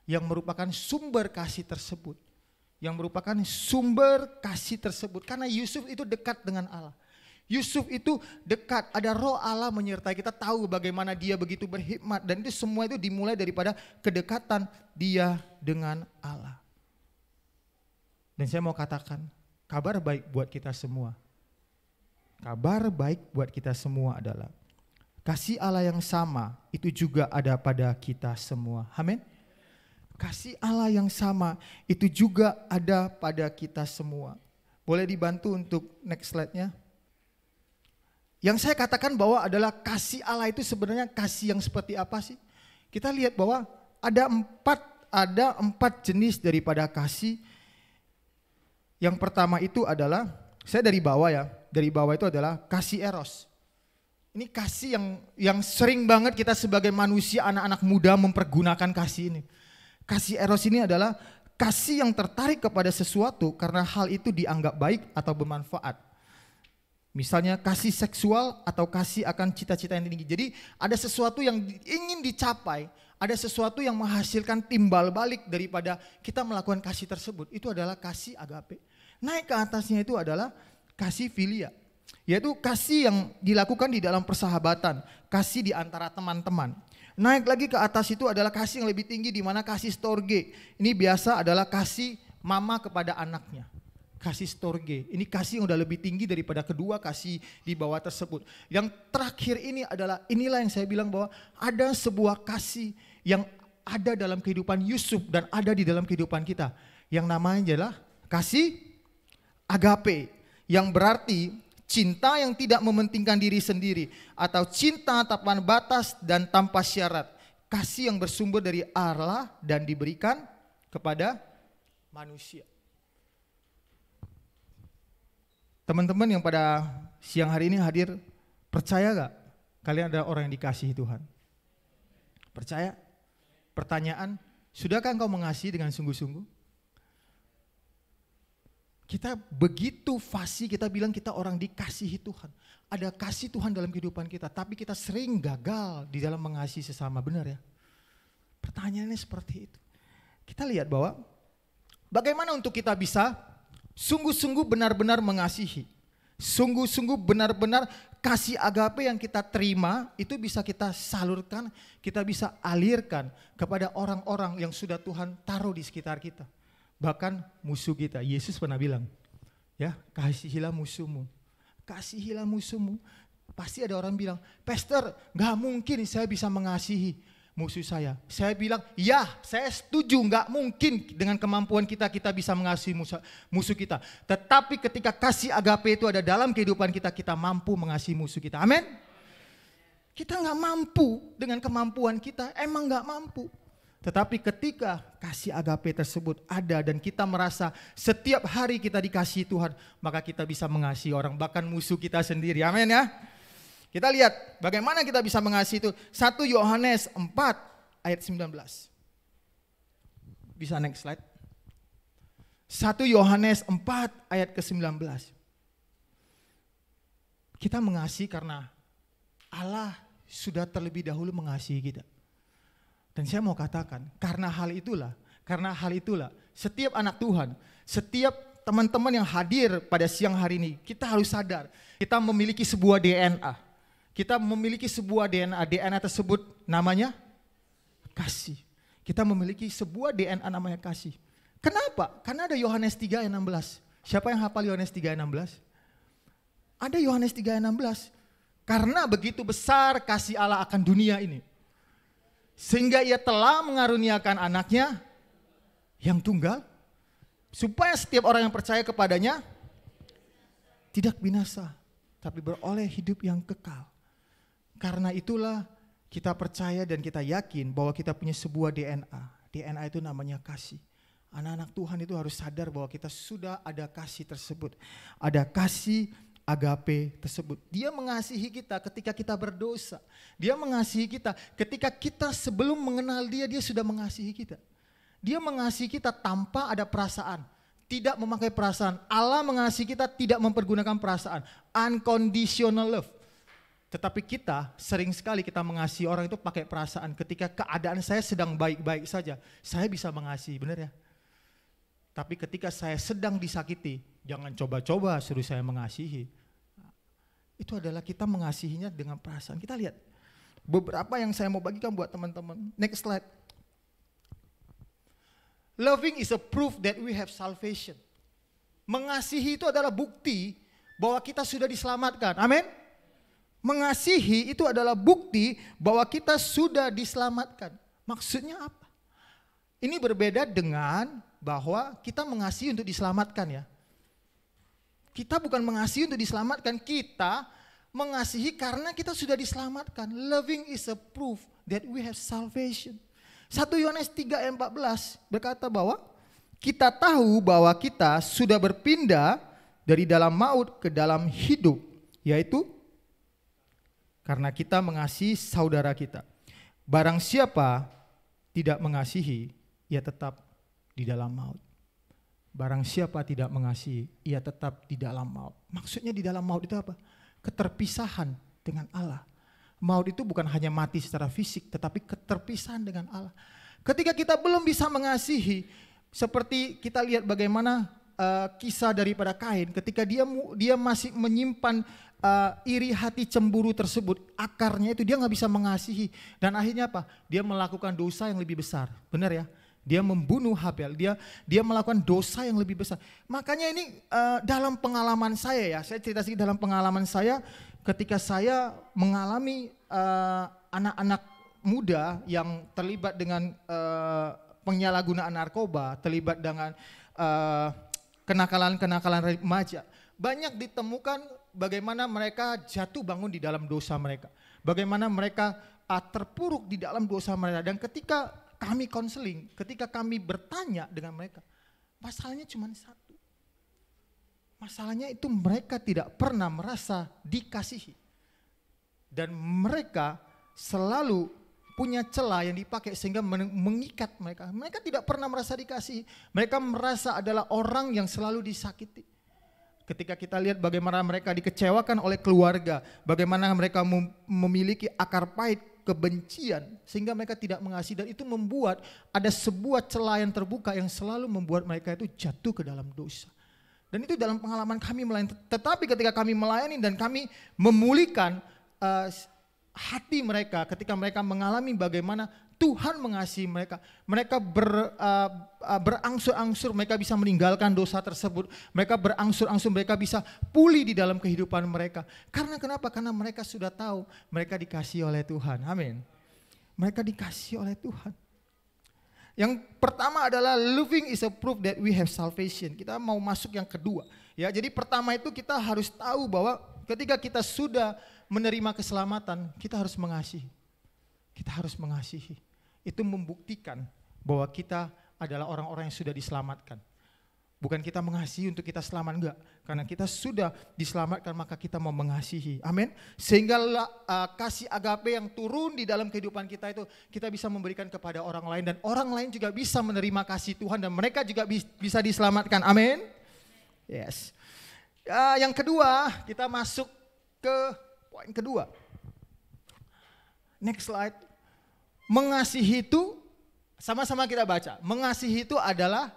yang merupakan sumber kasih tersebut. Yang merupakan sumber kasih tersebut. Karena Yusuf itu dekat dengan Allah. Yusuf itu dekat, ada roh Allah menyertai kita, tahu bagaimana dia begitu berhikmat. Dan itu semua itu dimulai daripada kedekatan dia dengan Allah. Dan saya mau katakan, kabar baik buat kita semua. Kabar baik buat kita semua adalah kasih Allah yang sama itu juga ada pada kita semua. Amin. Kasih Allah yang sama itu juga ada pada kita semua. Boleh dibantu untuk next slide-nya? Yang saya katakan bahwa adalah kasih Allah itu sebenarnya kasih yang seperti apa sih? Kita lihat bahwa ada empat jenis daripada kasih. Yang pertama itu adalah, saya dari bawah ya, dari bawah itu adalah kasih eros. Ini kasih yang sering banget kita sebagai manusia, anak-anak muda mempergunakan kasih ini. Kasih eros ini adalah kasih yang tertarik kepada sesuatu karena hal itu dianggap baik atau bermanfaat. Misalnya kasih seksual atau kasih akan cita-cita yang tinggi. Jadi ada sesuatu yang ingin dicapai, ada sesuatu yang menghasilkan timbal balik daripada kita melakukan kasih tersebut. Itu adalah kasih agape. Naik ke atasnya itu adalah kasih filia. Yaitu kasih yang dilakukan di dalam persahabatan, kasih di antara teman-teman. Naik lagi ke atas itu adalah kasih yang lebih tinggi di mana kasih storge. Ini biasa adalah kasih mama kepada anaknya. Kasih storge, ini kasih yang udah lebih tinggi daripada kedua kasih di bawah tersebut. Yang terakhir ini adalah, inilah yang saya bilang bahwa ada sebuah kasih yang ada dalam kehidupan Yusuf dan ada di dalam kehidupan kita. Yang namanya adalah kasih agape, yang berarti cinta yang tidak mementingkan diri sendiri atau cinta tanpa batas dan tanpa syarat. Kasih yang bersumber dari Allah dan diberikan kepada manusia. Teman-teman yang pada siang hari ini hadir, percaya gak kalian ada orang yang dikasihi Tuhan? Percaya? Pertanyaan, sudahkah engkau mengasihi dengan sungguh-sungguh? Kita begitu fasih, kita bilang kita orang dikasihi Tuhan. Ada kasih Tuhan dalam kehidupan kita, tapi kita sering gagal di dalam mengasihi sesama, benar ya? Pertanyaannya seperti itu. Kita lihat bahwa bagaimana untuk kita bisa sungguh-sungguh benar-benar mengasihi. Sungguh-sungguh benar-benar kasih agape yang kita terima itu bisa kita salurkan, kita bisa alirkan kepada orang-orang yang sudah Tuhan taruh di sekitar kita. Bahkan musuh kita. Yesus pernah bilang, ya, kasihilah musuhmu. Kasihilah musuhmu. Pasti ada orang bilang, Pastor, gak mungkin saya bisa mengasihi musuh saya. Saya bilang, ya, saya setuju, nggak mungkin dengan kemampuan kita bisa mengasihi musuh kita. Tetapi ketika kasih agape itu ada dalam kehidupan kita, kita mampu mengasihi musuh kita. Amin. Kita nggak mampu dengan kemampuan kita, emang nggak mampu. Tetapi ketika kasih agape tersebut ada dan kita merasa setiap hari kita dikasihi Tuhan, maka kita bisa mengasihi orang, bahkan musuh kita sendiri. Amin ya. Kita lihat bagaimana kita bisa mengasihi itu. 1 Yohanes 4 ayat 19. Bisa next slide. 1 Yohanes 4 ayat ke-19. Kita mengasihi karena Allah sudah terlebih dahulu mengasihi kita. Dan saya mau katakan, karena hal itulah setiap anak Tuhan, setiap teman-teman yang hadir pada siang hari ini, kita harus sadar, kita memiliki sebuah DNA. Kita memiliki sebuah DNA, DNA tersebut namanya kasih. Kita memiliki sebuah DNA namanya kasih. Kenapa? Karena ada Yohanes 3 ayat 16. Siapa yang hafal Yohanes 3 ayat 16? Ada Yohanes 3 ayat 16. Karena begitu besar kasih Allah akan dunia ini, sehingga ia telah mengaruniakan anaknya yang tunggal, supaya setiap orang yang percaya kepadanya tidak binasa, tapi beroleh hidup yang kekal. Karena itulah kita percaya dan kita yakin bahwa kita punya sebuah DNA. DNA itu namanya kasih. Anak-anak Tuhan itu harus sadar bahwa kita sudah ada kasih tersebut. Ada kasih agape tersebut. Dia mengasihi kita ketika kita berdosa. Dia mengasihi kita ketika kita sebelum mengenal dia, dia sudah mengasihi kita. Dia mengasihi kita tanpa ada perasaan. Tidak memakai perasaan. Allah mengasihi kita tidak mempergunakan perasaan. Unconditional love. Tetapi kita sering sekali kita mengasihi orang itu pakai perasaan. Ketika keadaan saya sedang baik-baik saja, saya bisa mengasihi, benar ya? Tapi ketika saya sedang disakiti, jangan coba-coba suruh saya mengasihi. Itu adalah kita mengasihinya dengan perasaan. Kita lihat beberapa yang saya mau bagikan buat teman-teman. Next slide. Loving is a proof that we have salvation. Mengasihi itu adalah bukti bahwa kita sudah diselamatkan. Amin. Mengasihi itu adalah bukti bahwa kita sudah diselamatkan. Maksudnya apa? Ini berbeda dengan bahwa kita mengasihi untuk diselamatkan ya. Kita bukan mengasihi untuk diselamatkan, kita mengasihi karena kita sudah diselamatkan. Loving is a proof that we have salvation. 1 Yohanes 3 ayat 14 berkata bahwa kita tahu bahwa kita sudah berpindah dari dalam maut ke dalam hidup, yaitu karena kita mengasihi saudara kita. Barang siapa tidak mengasihi, ia tetap di dalam maut. Barang siapa tidak mengasihi, ia tetap di dalam maut. Maksudnya di dalam maut itu apa? Keterpisahan dengan Allah. Maut itu bukan hanya mati secara fisik, tetapi keterpisahan dengan Allah. Ketika kita belum bisa mengasihi, seperti kita lihat bagaimana kisah daripada Kain, ketika dia masih menyimpan iri hati cemburu tersebut, akarnya itu dia nggak bisa mengasihi, dan akhirnya apa? Dia melakukan dosa yang lebih besar, benar ya? Dia membunuh Habel, dia melakukan dosa yang lebih besar. Makanya ini dalam pengalaman saya ya, saya cerita sedikit dalam pengalaman saya ketika saya mengalami anak-anak muda yang terlibat dengan penyalahgunaan narkoba, terlibat dengan kenakalan-kenakalan remaja. Banyak ditemukan bagaimana mereka jatuh bangun di dalam dosa mereka. Bagaimana mereka terpuruk di dalam dosa mereka. Dan ketika kami konseling, ketika kami bertanya dengan mereka, masalahnya cuma satu. Masalahnya itu mereka tidak pernah merasa dikasihi. Dan mereka selalu punya celah yang dipakai sehingga mengikat mereka. Mereka tidak pernah merasa dikasihi. Mereka merasa adalah orang yang selalu disakiti. Ketika kita lihat bagaimana mereka dikecewakan oleh keluarga, bagaimana mereka memiliki akar pahit, kebencian, sehingga mereka tidak mengasihi, dan itu membuat ada sebuah celah yang terbuka yang selalu membuat mereka itu jatuh ke dalam dosa. Dan itu dalam pengalaman kami melayani. Tetapi ketika kami melayani dan kami memulihkan hati mereka, ketika mereka mengalami bagaimana Tuhan mengasihi mereka, mereka berangsur-angsur mereka bisa meninggalkan dosa tersebut, mereka berangsur-angsur mereka bisa pulih di dalam kehidupan mereka. Karena kenapa? Karena mereka sudah tahu mereka dikasihi oleh Tuhan. Amin. Mereka dikasihi oleh Tuhan. Yang pertama adalah loving is a proof that we have salvation. Kita mau masuk yang kedua. Ya, jadi pertama itu kita harus tahu bahwa ketika kita sudah menerima keselamatan, kita harus mengasihi. Kita harus mengasihi. Itu membuktikan bahwa kita adalah orang-orang yang sudah diselamatkan. Bukan kita mengasihi untuk kita selamat, enggak. Karena kita sudah diselamatkan maka kita mau mengasihi. Amin. Sehingga kasih agape yang turun di dalam kehidupan kita itu kita bisa memberikan kepada orang lain. Dan orang lain juga bisa menerima kasih Tuhan dan mereka juga bisa diselamatkan. Amin. Yes. Yang kedua, kita masuk ke poin kedua. Next slide. Mengasihi itu, sama-sama kita baca. Mengasihi itu adalah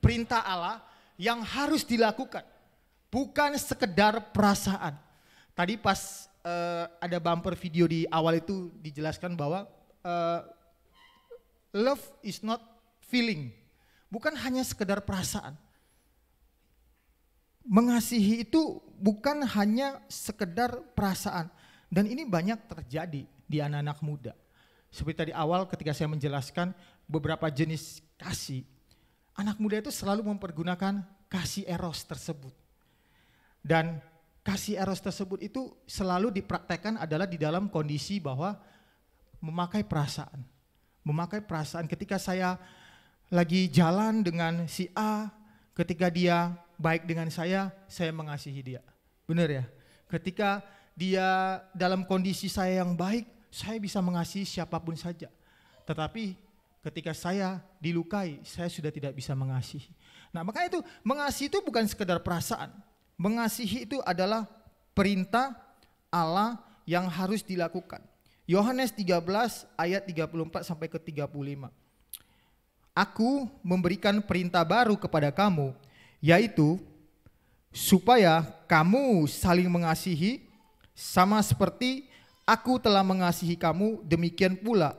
perintah Allah yang harus dilakukan. Bukan sekedar perasaan. Tadi pas ada bumper video di awal itu dijelaskan bahwa love is not feeling. Bukan hanya sekedar perasaan. Mengasihi itu bukan hanya sekedar perasaan. Dan ini banyak terjadi di anak-anak muda. Seperti tadi awal ketika saya menjelaskan beberapa jenis kasih, anak muda itu selalu mempergunakan kasih eros tersebut. Dan kasih eros tersebut itu selalu dipraktekkan adalah di dalam kondisi bahwa memakai perasaan. Memakai perasaan ketika saya lagi jalan dengan si A, ketika dia baik dengan saya mengasihi dia. Benar ya? Ketika dia dalam kondisi saya yang baik, saya bisa mengasihi siapapun saja. Tetapi ketika saya dilukai, saya sudah tidak bisa mengasihi. Nah, makanya itu mengasihi itu bukan sekedar perasaan. Mengasihi itu adalah perintah Allah yang harus dilakukan. Yohanes 13 ayat 34 sampai ke 35. Aku memberikan perintah baru kepada kamu, yaitu supaya kamu saling mengasihi, sama seperti aku telah mengasihi kamu, demikian pula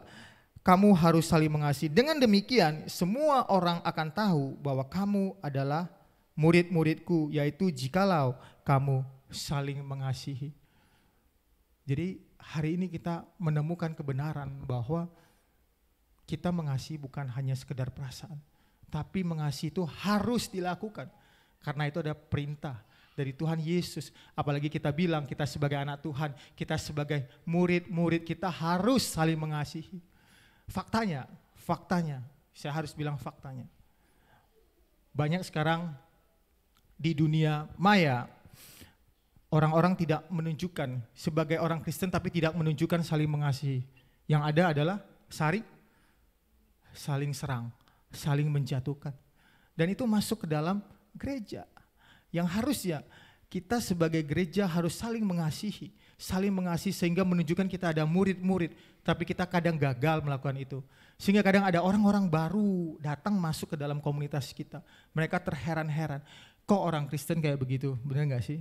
kamu harus saling mengasihi. Dengan demikian semua orang akan tahu bahwa kamu adalah murid-muridku, yaitu jikalau kamu saling mengasihi. Jadi hari ini kita menemukan kebenaran bahwa kita mengasihi bukan hanya sekedar perasaan, tapi mengasihi itu harus dilakukan. Karena itu ada perintah dari Tuhan Yesus. Apalagi kita bilang kita sebagai anak Tuhan, kita sebagai murid-murid, kita harus saling mengasihi. Faktanya, saya harus bilang faktanya. Banyak sekarang di dunia maya, orang-orang tidak menunjukkan sebagai orang Kristen tapi tidak menunjukkan saling mengasihi. Yang ada adalah saling serang, saling menjatuhkan. Dan itu masuk ke dalam gereja. Yang harusnya kita sebagai gereja harus saling mengasihi sehingga menunjukkan kita ada murid-murid, tapi kita kadang gagal melakukan itu. Sehingga kadang ada orang-orang baru datang masuk ke dalam komunitas kita. Mereka terheran-heran. Kok orang Kristen kayak begitu? Benar gak sih?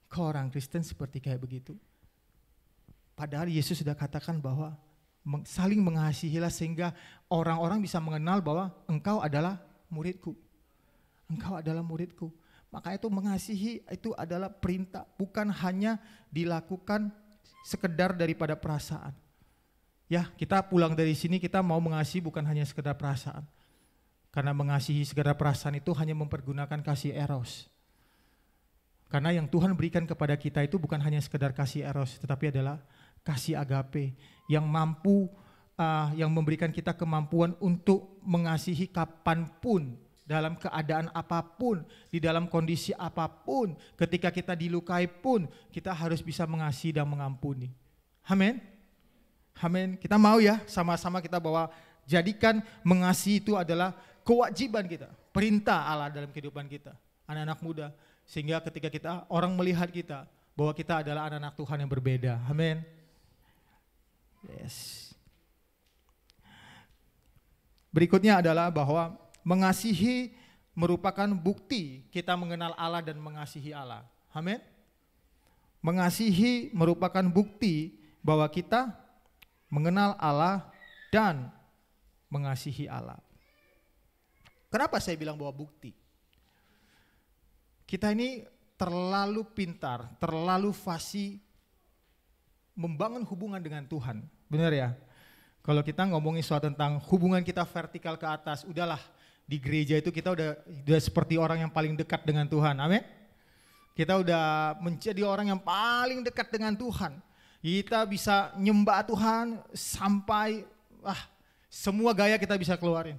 Kok orang Kristen seperti kayak begitu? Padahal Yesus sudah katakan bahwa saling mengasihilah sehingga orang-orang bisa mengenal bahwa engkau adalah muridku. Engkau adalah muridku. Maka itu mengasihi itu adalah perintah. Bukan hanya dilakukan sekedar daripada perasaan. Ya, kita pulang dari sini kita mau mengasihi bukan hanya sekedar perasaan. Karena mengasihi sekedar perasaan itu hanya mempergunakan kasih eros. Karena yang Tuhan berikan kepada kita itu bukan hanya sekedar kasih eros, tetapi adalah kasih agape yang mampu, yang memberikan kita kemampuan untuk mengasihi kapanpun, dalam keadaan apapun, di dalam kondisi apapun, ketika kita dilukai pun, kita harus bisa mengasihi dan mengampuni. Amin. Amin. Kita mau ya sama-sama kita bahwa jadikan mengasihi itu adalah kewajiban kita, perintah Allah dalam kehidupan kita, anak-anak muda, sehingga ketika orang melihat kita bahwa kita adalah anak-anak Tuhan yang berbeda. Amin. Yes. Berikutnya adalah bahwa mengasihi merupakan bukti kita mengenal Allah dan mengasihi Allah. Amin. Mengasihi merupakan bukti bahwa kita mengenal Allah dan mengasihi Allah. Kenapa saya bilang bahwa bukti? Kita ini terlalu pintar, terlalu fasih membangun hubungan dengan Tuhan. Benar ya? Kalau kita ngomongin soal tentang hubungan kita vertikal ke atas, udahlah di gereja itu kita udah seperti orang yang paling dekat dengan Tuhan. Amin. Kita udah menjadi orang yang paling dekat dengan Tuhan. Kita bisa nyembah Tuhan sampai semua gaya kita bisa keluarin.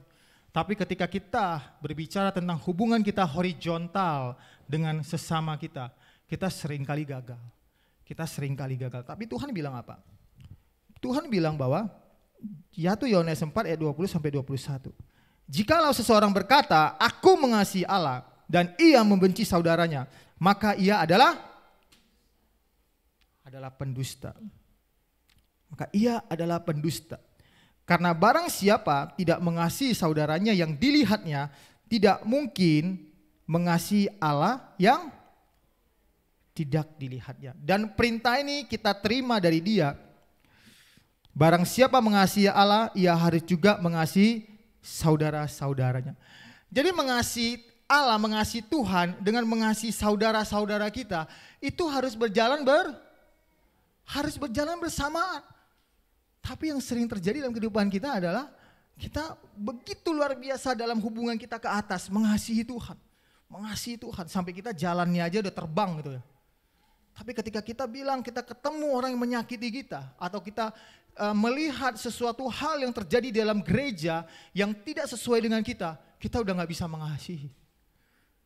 Tapi ketika kita berbicara tentang hubungan kita horizontal dengan sesama kita, kita seringkali gagal. Tapi Tuhan bilang apa? Tuhan bilang bahwa, yaitu Yohanes 4 ayat 20 sampai 21. Jikalau seseorang berkata, aku mengasihi Allah dan ia membenci saudaranya, maka ia adalah pendusta. Karena barang siapa tidak mengasihi saudaranya yang dilihatnya, tidak mungkin mengasihi Allah yang tidak dilihatnya. Dan perintah ini kita terima dari Dia. Barang siapa mengasihi Allah, ia harus juga mengasihi saudara-saudaranya. Jadi mengasihi Allah, mengasihi Tuhan dengan mengasihi saudara-saudara kita, itu harus berjalan bersamaan. Tapi yang sering terjadi dalam kehidupan kita adalah kita begitu luar biasa dalam hubungan kita ke atas, mengasihi Tuhan. Mengasihi Tuhan sampai kita jalannya aja udah terbang gitu ya. Tapi ketika kita bilang kita ketemu orang yang menyakiti kita, atau kita melihat sesuatu hal yang terjadi dalam gereja yang tidak sesuai dengan kita udah gak bisa mengasihi.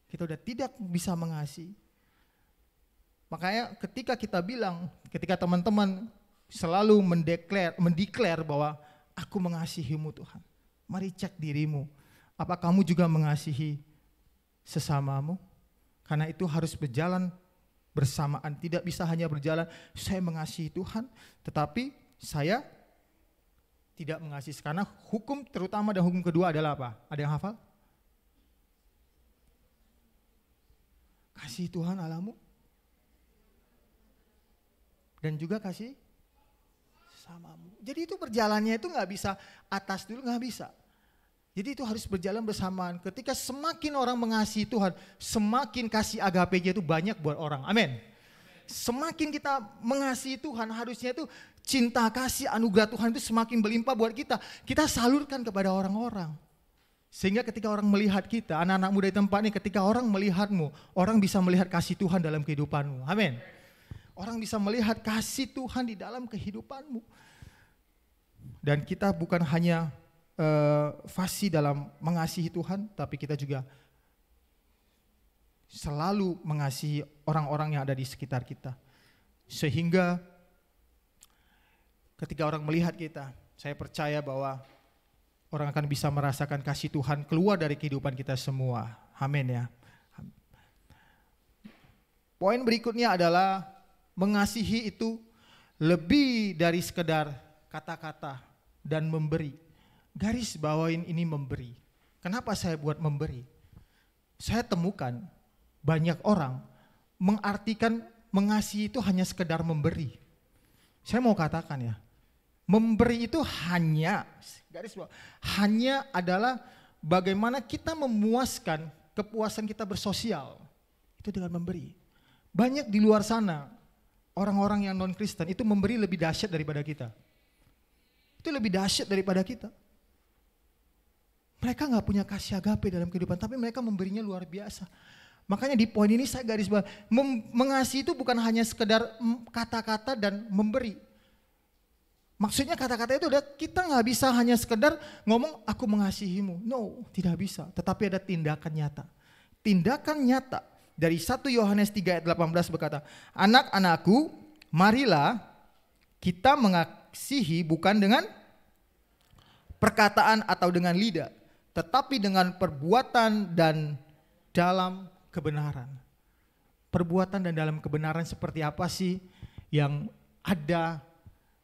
Kita udah tidak bisa mengasihi. Makanya ketika kita bilang, ketika teman-teman selalu mendeklar bahwa aku mengasihimu Tuhan. Mari cek dirimu, apa kamu juga mengasihi sesamamu? Karena itu harus berjalan bersamaan, tidak bisa hanya berjalan saya mengasihi Tuhan, tetapi saya tidak mengasihi. Karena hukum terutama dan hukum kedua adalah apa? Ada yang hafal? Kasih Tuhan Allahmu dan juga kasih sesamamu. Jadi itu berjalannya itu nggak bisa atas dulu, nggak bisa. Jadi itu harus berjalan bersamaan. Ketika semakin orang mengasihi Tuhan, semakin kasih agape-nya itu banyak buat orang. Amin. Semakin kita mengasihi Tuhan, harusnya itu cinta kasih anugerah Tuhan itu semakin berlimpah buat kita. Kita salurkan kepada orang-orang. Sehingga ketika orang melihat kita, anak-anak muda di tempat ini, ketika orang melihatmu, orang bisa melihat kasih Tuhan dalam kehidupanmu. Amin. Orang bisa melihat kasih Tuhan di dalam kehidupanmu. Dan kita bukan hanya fasih dalam mengasihi Tuhan, tapi kita juga selalu mengasihi orang-orang yang ada di sekitar kita. Sehingga ketika orang melihat kita, saya percaya bahwa orang akan bisa merasakan kasih Tuhan keluar dari kehidupan kita semua. Amin ya. Poin berikutnya adalah mengasihi itu lebih dari sekedar kata-kata dan memberi. Garis bawain ini memberi. Kenapa saya buat memberi? Saya temukan banyak orang mengartikan mengasihi itu hanya sekedar memberi. Saya mau katakan ya, memberi itu hanya adalah bagaimana kita memuaskan kepuasan kita bersosial. Itu dengan memberi. Banyak di luar sana orang-orang yang non-Kristen itu memberi lebih dahsyat daripada kita. Itu lebih dahsyat daripada kita. Mereka gak punya kasih agape dalam kehidupan, tapi mereka memberinya luar biasa. Makanya di poin ini saya garis bawah, mengasihi itu bukan hanya sekedar kata-kata dan memberi. Maksudnya kata-kata itu udah kita gak bisa hanya sekedar ngomong aku mengasihimu. No, tidak bisa. Tetapi ada tindakan nyata. Tindakan nyata dari 1 Yohanes 3 ayat 18 berkata, anak-anakku marilah kita mengasihi bukan dengan perkataan atau dengan lidah, tetapi dengan perbuatan dan dalam kebenaran. Perbuatan dan dalam kebenaran seperti apa sih yang ada,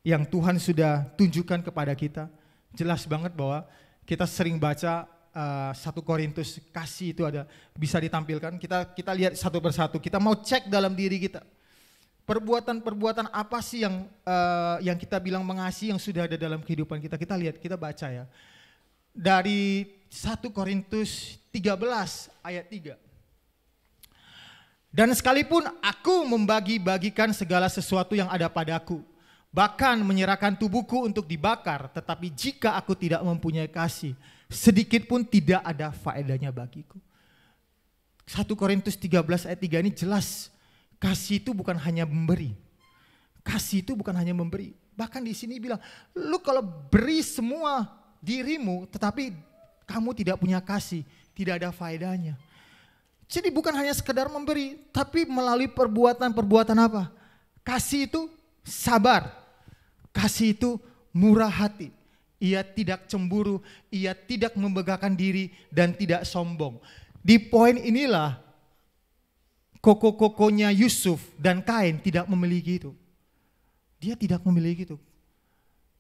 yang Tuhan sudah tunjukkan kepada kita? Jelas banget bahwa kita sering baca 1 Korintus, kasih itu ada, bisa ditampilkan. Kita lihat satu persatu, kita mau cek dalam diri kita. Perbuatan-perbuatan apa sih yang kita bilang mengasihi yang sudah ada dalam kehidupan kita? Kita lihat, kita baca ya. Dari 1 Korintus 13 ayat 3. Dan sekalipun aku membagi-bagikan segala sesuatu yang ada padaku, bahkan menyerahkan tubuhku untuk dibakar, tetapi jika aku tidak mempunyai kasih, sedikit pun tidak ada faedahnya bagiku. 1 Korintus 13 ayat 3 ini jelas, kasih itu bukan hanya memberi. Kasih itu bukan hanya memberi. Bahkan di sini bilang, lu kalau beri semua dirimu, tetapi kamu tidak punya kasih, tidak ada faedahnya. Jadi bukan hanya sekedar memberi, tapi melalui perbuatan-perbuatan apa? Kasih itu sabar, kasih itu murah hati. Ia tidak cemburu, ia tidak membanggakan diri dan tidak sombong. Di poin inilah koko-kokonya Yusuf dan Kain tidak memiliki itu. Dia tidak memiliki itu.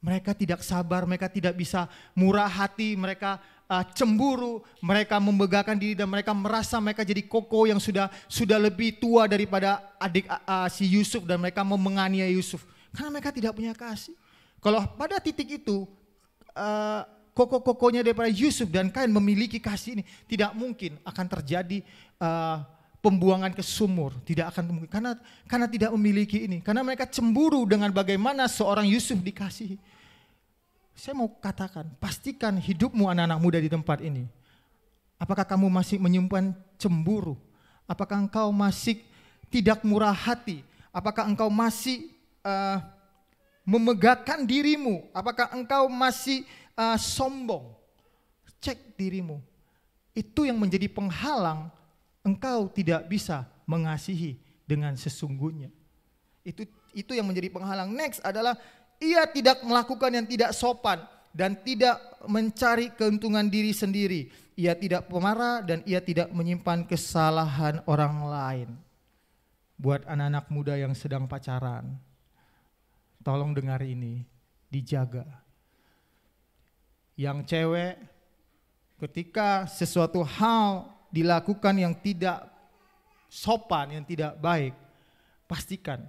Mereka tidak sabar, mereka tidak bisa murah hati, mereka cemburu, mereka membanggakan diri dan mereka merasa mereka jadi koko yang sudah lebih tua daripada adik si Yusuf dan mereka menganiaya Yusuf. Karena mereka tidak punya kasih. Kalau pada titik itu koko-kokonya daripada Yusuf dan Kain memiliki kasih ini, tidak mungkin akan terjadi pembuangan ke sumur, tidak akan mungkin karena tidak memiliki ini. Karena mereka cemburu dengan bagaimana seorang Yusuf dikasihi. Saya mau katakan, pastikan hidupmu anak-anak muda di tempat ini, Apakah kamu masih menyimpan cemburu? Apakah engkau masih tidak murah hati? Apakah engkau masih memegahkan dirimu? Apakah engkau masih sombong? Cek dirimu. Itu yang menjadi penghalang engkau tidak bisa mengasihi dengan sesungguhnya. Itu yang menjadi penghalang. Next adalah ia tidak melakukan yang tidak sopan dan tidak mencari keuntungan diri sendiri. Ia tidak pemarah dan ia tidak menyimpan kesalahan orang lain. Buat anak-anak muda yang sedang pacaran, tolong dengar ini, dijaga. Yang cewek, ketika sesuatu hal dilakukan yang tidak sopan, yang tidak baik, pastikan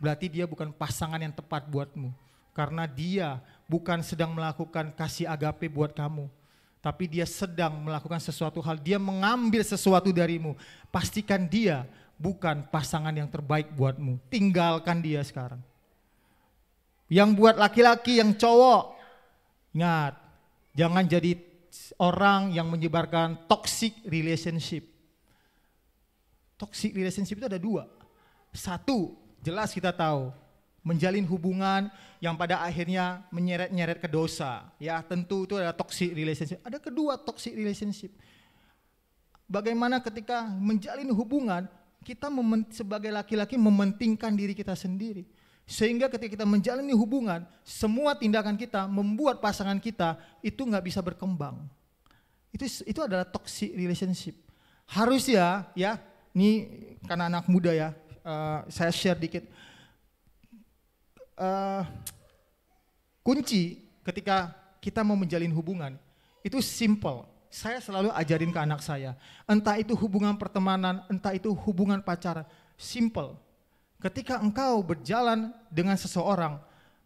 berarti dia bukan pasangan yang tepat buatmu. Karena dia bukan sedang melakukan kasih agape buat kamu, tapi dia sedang melakukan sesuatu hal, dia mengambil sesuatu darimu. Pastikan dia bukan pasangan yang terbaik buatmu. Tinggalkan dia sekarang. Yang buat laki-laki, yang cowok, ingat, jangan jadi orang yang menyebarkan toxic relationship. Toxic relationship itu ada dua. Satu, jelas kita tahu, menjalin hubungan yang pada akhirnya menyeret-nyeret ke dosa. Ya, tentu itu adalah toxic relationship. Ada kedua toxic relationship. Bagaimana ketika menjalin hubungan, kita sebagai laki-laki mementingkan diri kita sendiri. Sehingga ketika kita menjalani hubungan, semua tindakan kita membuat pasangan kita itu nggak bisa berkembang. Itu adalah toxic relationship. Harus ya, ini karena anak muda ya, saya share dikit. Kunci ketika kita mau menjalin hubungan itu simple. Saya selalu ajarin ke anak saya, entah itu hubungan pertemanan, entah itu hubungan pacaran, simple. Ketika engkau berjalan dengan seseorang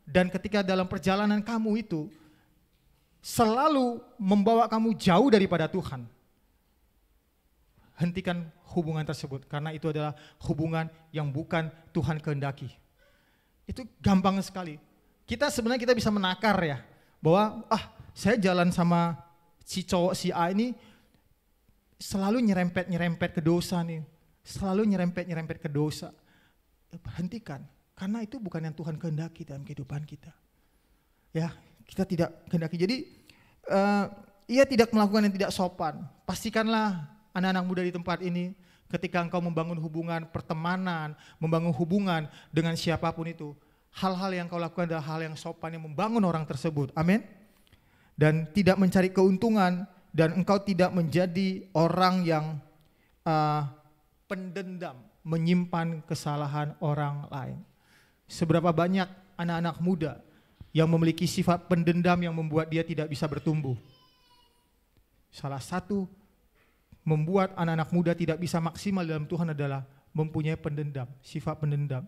dan ketika dalam perjalanan kamu itu selalu membawa kamu jauh daripada Tuhan, hentikan hubungan tersebut karena itu adalah hubungan yang bukan Tuhan kehendaki. Itu gampang sekali. Kita sebenarnya bisa menakar ya, bahwa saya jalan sama si cowok si A ini selalu nyerempet ke dosa nih. Selalu nyerempet ke dosa. Hentikan, karena itu bukan yang Tuhan kehendaki dalam kehidupan kita. Ya, kita tidak kehendaki. Jadi ia tidak melakukan yang tidak sopan. Pastikanlah anak-anak muda di tempat ini, ketika engkau membangun hubungan pertemanan, membangun hubungan dengan siapapun itu, hal-hal yang kau lakukan adalah hal yang sopan yang membangun orang tersebut. Amin. Dan tidak mencari keuntungan, dan engkau tidak menjadi orang yang pendendam, menyimpan kesalahan orang lain. Seberapa banyak anak-anak muda yang memiliki sifat pendendam yang membuat dia tidak bisa bertumbuh. Salah satu membuat anak-anak muda tidak bisa maksimal dalam Tuhan adalah mempunyai pendendam, sifat pendendam,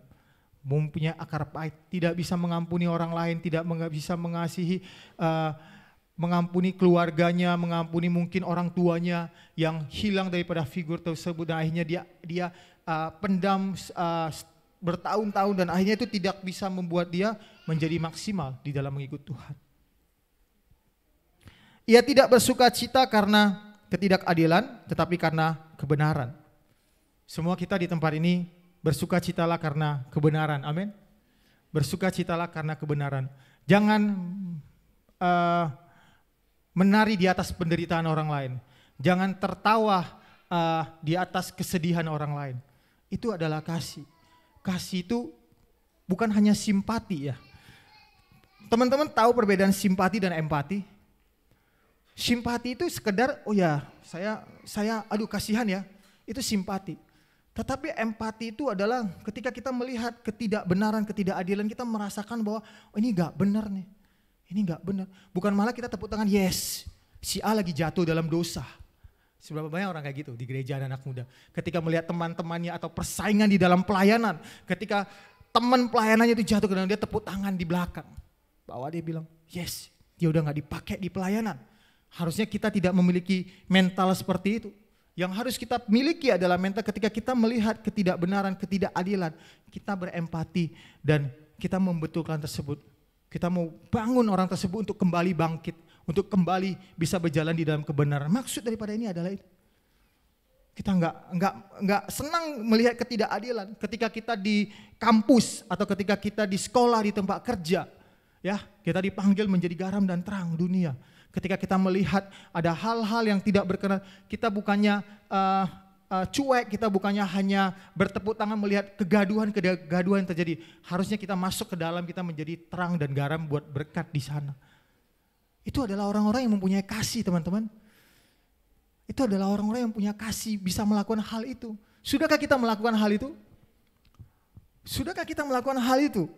mempunyai akar pahit, tidak bisa mengampuni orang lain, tidak bisa mengasihi, mengampuni keluarganya, mengampuni mungkin orang tuanya yang hilang daripada figur tersebut, dan akhirnya dia pendam bertahun-tahun, dan akhirnya itu tidak bisa membuat dia menjadi maksimal di dalam mengikut Tuhan. Ia tidak bersuka cita karena ketidakadilan, tetapi karena kebenaran. Semua kita di tempat ini bersukacitalah karena kebenaran, amin. Bersukacitalah karena kebenaran. Jangan menari di atas penderitaan orang lain. Jangan tertawa di atas kesedihan orang lain. Itu adalah kasih. Kasih itu bukan hanya simpati ya. Teman-teman tahu perbedaan simpati dan empati? Simpati itu sekedar, oh ya saya aduh kasihan ya, itu simpati. Tetapi empati itu adalah ketika kita melihat ketidakbenaran, ketidakadilan, kita merasakan bahwa oh, ini gak benar nih, ini gak benar. Bukan malah kita tepuk tangan, yes, si A lagi jatuh dalam dosa. Seberapa banyak orang kayak gitu di gereja dan anak muda. Ketika melihat teman-temannya atau persaingan di dalam pelayanan, ketika teman pelayanannya itu jatuh ke dalam, dia tepuk tangan di belakang. Bahwa dia bilang, yes, dia udah gak dipakai di pelayanan. Harusnya kita tidak memiliki mental seperti itu. Yang harus kita miliki adalah mental ketika kita melihat ketidakbenaran, ketidakadilan, kita berempati dan kita membetulkan tersebut. Kita mau bangun orang tersebut untuk kembali bangkit, untuk kembali bisa berjalan di dalam kebenaran. Maksud daripada ini adalah itu. Kita nggak senang melihat ketidakadilan ketika kita di kampus atau ketika kita di sekolah, di tempat kerja. Ya, kita dipanggil menjadi garam dan terang dunia. Ketika kita melihat ada hal-hal yang tidak berkenan, kita bukannya cuek, kita bukannya hanya bertepuk tangan melihat kegaduhan yang terjadi. Harusnya kita masuk ke dalam, kita menjadi terang dan garam buat berkat di sana. Itu adalah orang-orang yang mempunyai kasih, teman-teman. Itu adalah orang-orang yang punya kasih, bisa melakukan hal itu. Sudahkah kita melakukan hal itu? Sudahkah kita melakukan hal itu?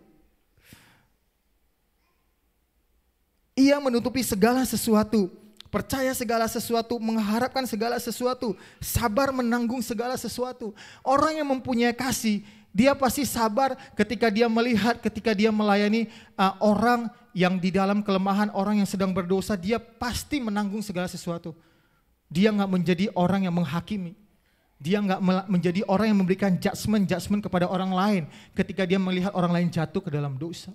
Ia menutupi segala sesuatu, percaya segala sesuatu, mengharapkan segala sesuatu, sabar menanggung segala sesuatu. Orang yang mempunyai kasih, dia pasti sabar ketika dia melihat, ketika dia melayani orang yang di dalam kelemahan, orang yang sedang berdosa, dia pasti menanggung segala sesuatu. Dia nggak menjadi orang yang menghakimi. Dia nggak menjadi orang yang memberikan judgment kepada orang lain ketika dia melihat orang lain jatuh ke dalam dosa.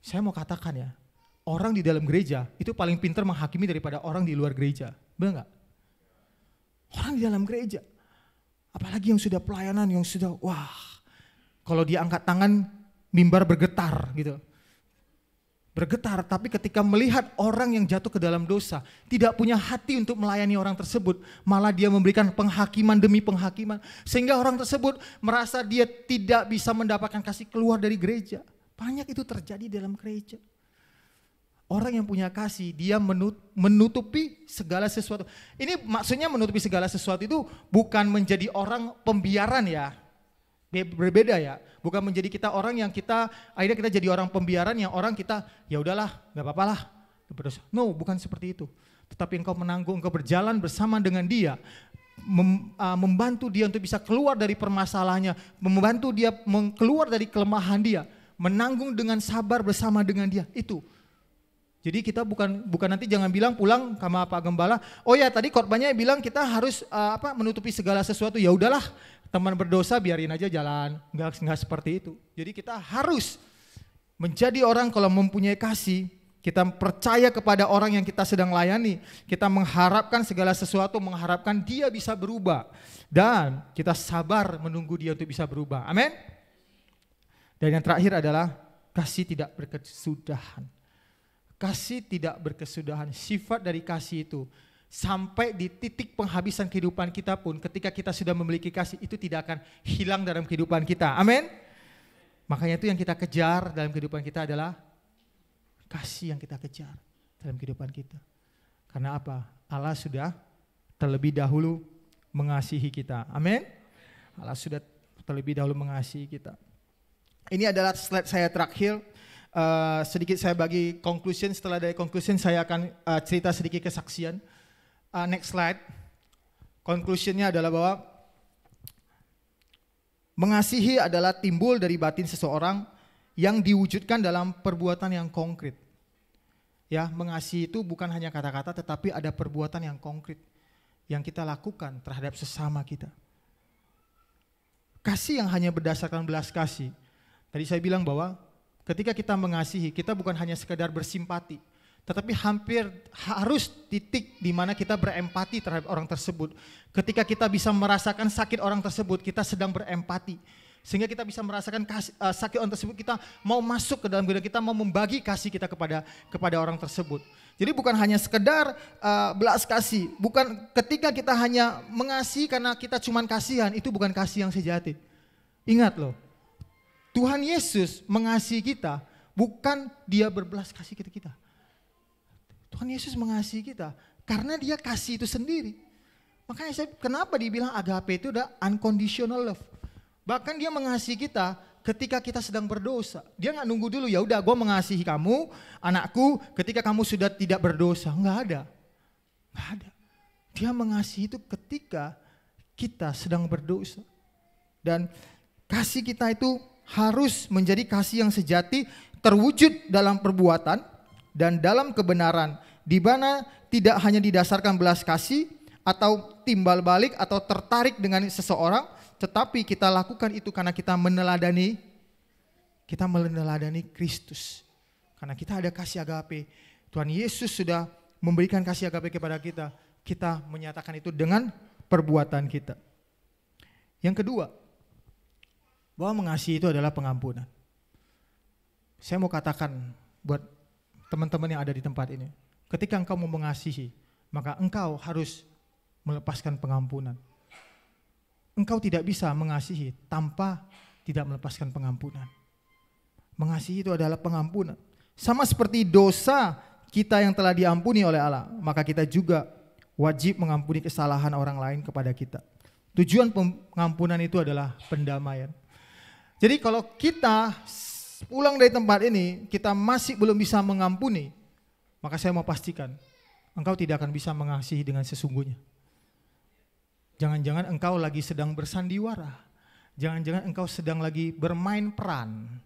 Saya mau katakan ya, orang di dalam gereja itu paling pintar menghakimi daripada orang di luar gereja. Benar nggak? Orang di dalam gereja, apalagi yang sudah pelayanan, yang sudah kalau dia angkat tangan mimbar bergetar gitu. Bergetar, tapi ketika melihat orang yang jatuh ke dalam dosa, tidak punya hati untuk melayani orang tersebut, malah dia memberikan penghakiman demi penghakiman, sehingga orang tersebut merasa dia tidak bisa mendapatkan kasih keluar dari gereja. Banyak itu terjadi dalam gereja. Orang yang punya kasih, dia menutupi segala sesuatu. Ini maksudnya menutupi segala sesuatu itu bukan menjadi orang pembiaran ya. Berbeda ya, bukan menjadi kita orang yang akhirnya kita jadi orang pembiaran yang orang kita ya udahlah, nggak apa-apa lah. No, bukan seperti itu. Tetapi engkau menanggung, engkau berjalan bersama dengan dia, membantu dia untuk bisa keluar dari permasalahannya, membantu dia keluar dari kelemahan dia, menanggung dengan sabar bersama dengan dia. Itu. Jadi kita bukan nanti jangan bilang pulang sama Pak Gembala, oh ya tadi khotbahnya bilang kita harus menutupi segala sesuatu. Ya udahlah, teman berdosa biarin aja jalan. Enggak seperti itu. Jadi kita harus menjadi orang kalau mempunyai kasih, kita percaya kepada orang yang kita sedang layani, kita mengharapkan segala sesuatu, mengharapkan dia bisa berubah, dan kita sabar menunggu dia untuk bisa berubah. Amin. Dan yang terakhir adalah kasih tidak berkesudahan. Kasih tidak berkesudahan, sifat dari kasih itu sampai di titik penghabisan kehidupan kita pun, ketika kita sudah memiliki kasih itu tidak akan hilang dalam kehidupan kita. Amin. Makanya itu yang kita kejar dalam kehidupan kita adalah kasih yang kita kejar dalam kehidupan kita. Karena apa? Allah sudah terlebih dahulu mengasihi kita. Amin. Allah sudah terlebih dahulu mengasihi kita. Ini adalah slide saya terakhir. Sedikit saya bagi conclusion, setelah dari conclusion saya akan cerita sedikit kesaksian. Next slide. Conclusionnya adalah bahwa mengasihi adalah timbul dari batin seseorang yang diwujudkan dalam perbuatan yang konkret. Ya, mengasihi itu bukan hanya kata-kata tetapi ada perbuatan yang konkret yang kita lakukan terhadap sesama kita. Kasih yang hanya berdasarkan belas kasih. Tadi saya bilang bahwa ketika kita mengasihi, kita bukan hanya sekedar bersimpati, tetapi hampir harus titik di mana kita berempati terhadap orang tersebut. Ketika kita bisa merasakan sakit orang tersebut, kita sedang berempati. Sehingga kita bisa merasakan sakit orang tersebut, kita mau masuk ke dalam diri kita, mau membagi kasih kita kepada orang tersebut. Jadi bukan hanya sekedar belas kasih, bukan ketika kita hanya mengasihi karena kita cuma kasihan, itu bukan kasih yang sejati. Ingat loh, Tuhan Yesus mengasihi kita, bukan dia berbelas kasih ke kita. Tuhan Yesus mengasihi kita karena dia kasih itu sendiri. Makanya kenapa dibilang agape itu udah unconditional love. Bahkan dia mengasihi kita ketika kita sedang berdosa. Dia nggak nunggu dulu, ya udah gue mengasihi kamu, anakku, ketika kamu sudah tidak berdosa. Nggak ada. Dia mengasihi itu ketika kita sedang berdosa. Dan kasih kita itu harus menjadi kasih yang sejati, terwujud dalam perbuatan dan dalam kebenaran, di mana tidak hanya didasarkan belas kasih atau timbal balik atau tertarik dengan seseorang, tetapi kita lakukan itu karena kita meneladani Kristus. Karena kita ada kasih agape, Tuhan Yesus sudah memberikan kasih agape kepada kita. Kita menyatakan itu dengan perbuatan kita. Yang kedua, bahwa mengasihi itu adalah pengampunan. Saya mau katakan buat teman-teman yang ada di tempat ini, ketika engkau mau mengasihi, maka engkau harus melepaskan pengampunan. Engkau tidak bisa mengasihi tanpa tidak melepaskan pengampunan. Mengasihi itu adalah pengampunan. Sama seperti dosa kita yang telah diampuni oleh Allah, maka kita juga wajib mengampuni kesalahan orang lain kepada kita. Tujuan pengampunan itu adalah pendamaian. Jadi kalau kita pulang dari tempat ini, kita masih belum bisa mengampuni, maka saya mau pastikan, engkau tidak akan bisa mengasihi dengan sesungguhnya. Jangan-jangan engkau lagi sedang bersandiwara. Jangan-jangan engkau sedang lagi bermain peran.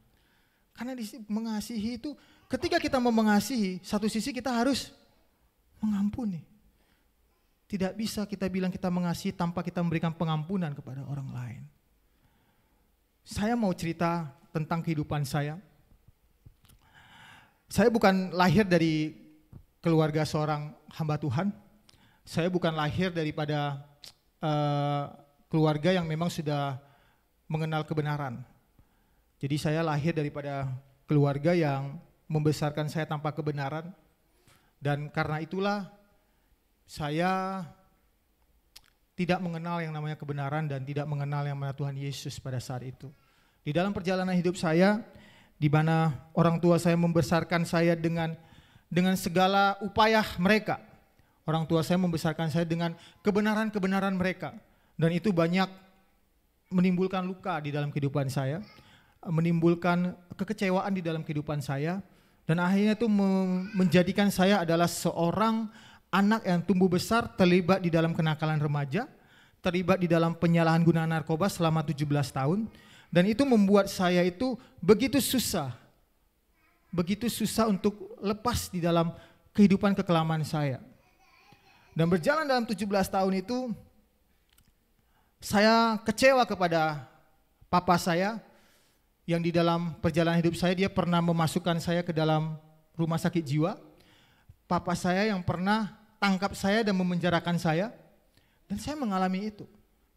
Karena mengasihi itu, ketika kita mau mengasihi, satu sisi kita harus mengampuni. Tidak bisa kita bilang kita mengasihi tanpa kita memberikan pengampunan kepada orang lain. Saya mau cerita tentang kehidupan saya. Saya bukan lahir dari keluarga seorang hamba Tuhan. Saya bukan lahir daripada keluarga yang memang sudah mengenal kebenaran. Jadi saya lahir daripada keluarga yang membesarkan saya tanpa kebenaran. Dan karena itulah saya tidak mengenal yang namanya kebenaran dan tidak mengenal yang namanya Tuhan Yesus pada saat itu. Di dalam perjalanan hidup saya, di mana orang tua saya membesarkan saya dengan segala upaya mereka. Orang tua saya membesarkan saya dengan kebenaran-kebenaran mereka. Dan itu banyak menimbulkan luka di dalam kehidupan saya, menimbulkan kekecewaan di dalam kehidupan saya, dan akhirnya itu menjadikan saya adalah seorang anak yang tumbuh besar terlibat di dalam kenakalan remaja, terlibat di dalam penyalahgunaan narkoba selama 17 tahun, dan itu membuat saya itu begitu susah untuk lepas di dalam kehidupan kekelaman saya. Dan berjalan dalam 17 tahun itu, saya kecewa kepada papa saya, yang di dalam perjalanan hidup saya dia pernah memasukkan saya ke dalam rumah sakit jiwa. Papa saya yang pernah tangkap saya dan memenjarakan saya, dan saya mengalami itu.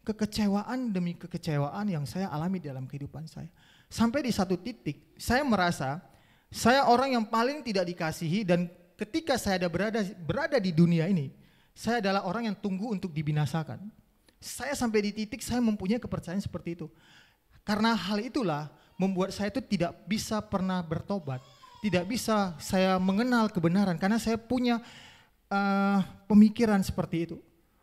Kekecewaan demi kekecewaan yang saya alami dalam kehidupan saya. Sampai di satu titik, saya merasa saya orang yang paling tidak dikasihi, dan ketika saya berada di dunia ini, saya adalah orang yang tunggu untuk dibinasakan. Saya sampai di titik saya mempunyai kepercayaan seperti itu. Karena hal itulah membuat saya itu tidak bisa pernah bertobat, tidak bisa saya mengenal kebenaran, karena saya punya pemikiran seperti itu,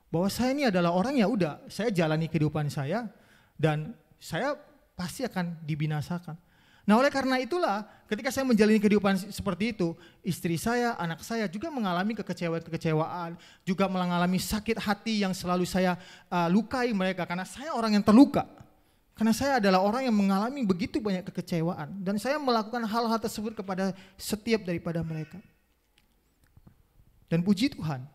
bahwa saya ini adalah orang, ya udah, saya jalani kehidupan saya dan saya pasti akan dibinasakan. Nah, oleh karena itulah ketika saya menjalani kehidupan seperti itu, istri saya, anak saya juga mengalami kekecewaan, juga mengalami sakit hati yang selalu saya lukai mereka, karena saya orang yang terluka. Karena saya adalah orang yang mengalami begitu banyak kekecewaan, dan saya melakukan hal-hal tersebut kepada setiap daripada mereka. Dan puji Tuhan,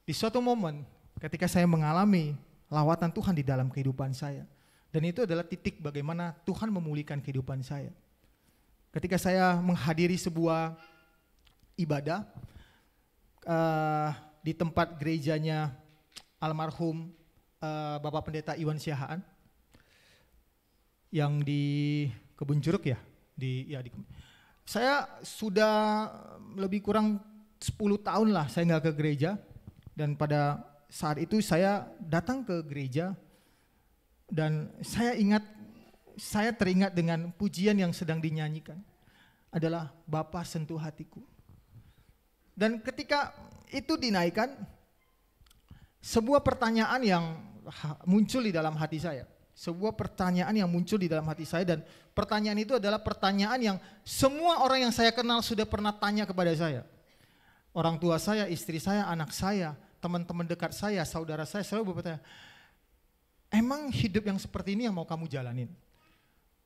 di suatu momen ketika saya mengalami lawatan Tuhan di dalam kehidupan saya, dan itu adalah titik bagaimana Tuhan memulihkan kehidupan saya. Ketika saya menghadiri sebuah ibadah di tempat gerejanya almarhum Bapak Pendeta Iwan Siahaan yang di Kebun Jeruk ya, saya sudah lebih kurang 10 tahun lah saya nggak ke gereja, dan pada saat itu saya datang ke gereja dan saya teringat dengan pujian yang sedang dinyanyikan adalah Bapa sentuh hatiku. Dan ketika itu dinaikkan, sebuah pertanyaan yang muncul di dalam hati saya. Sebuah pertanyaan yang muncul di dalam hati saya, dan pertanyaan itu adalah pertanyaan yang semua orang yang saya kenal sudah pernah tanya kepada saya. Orang tua saya, istri saya, anak saya, teman-teman dekat saya, saudara saya selalu bertanya, emang hidup yang seperti ini yang mau kamu jalanin?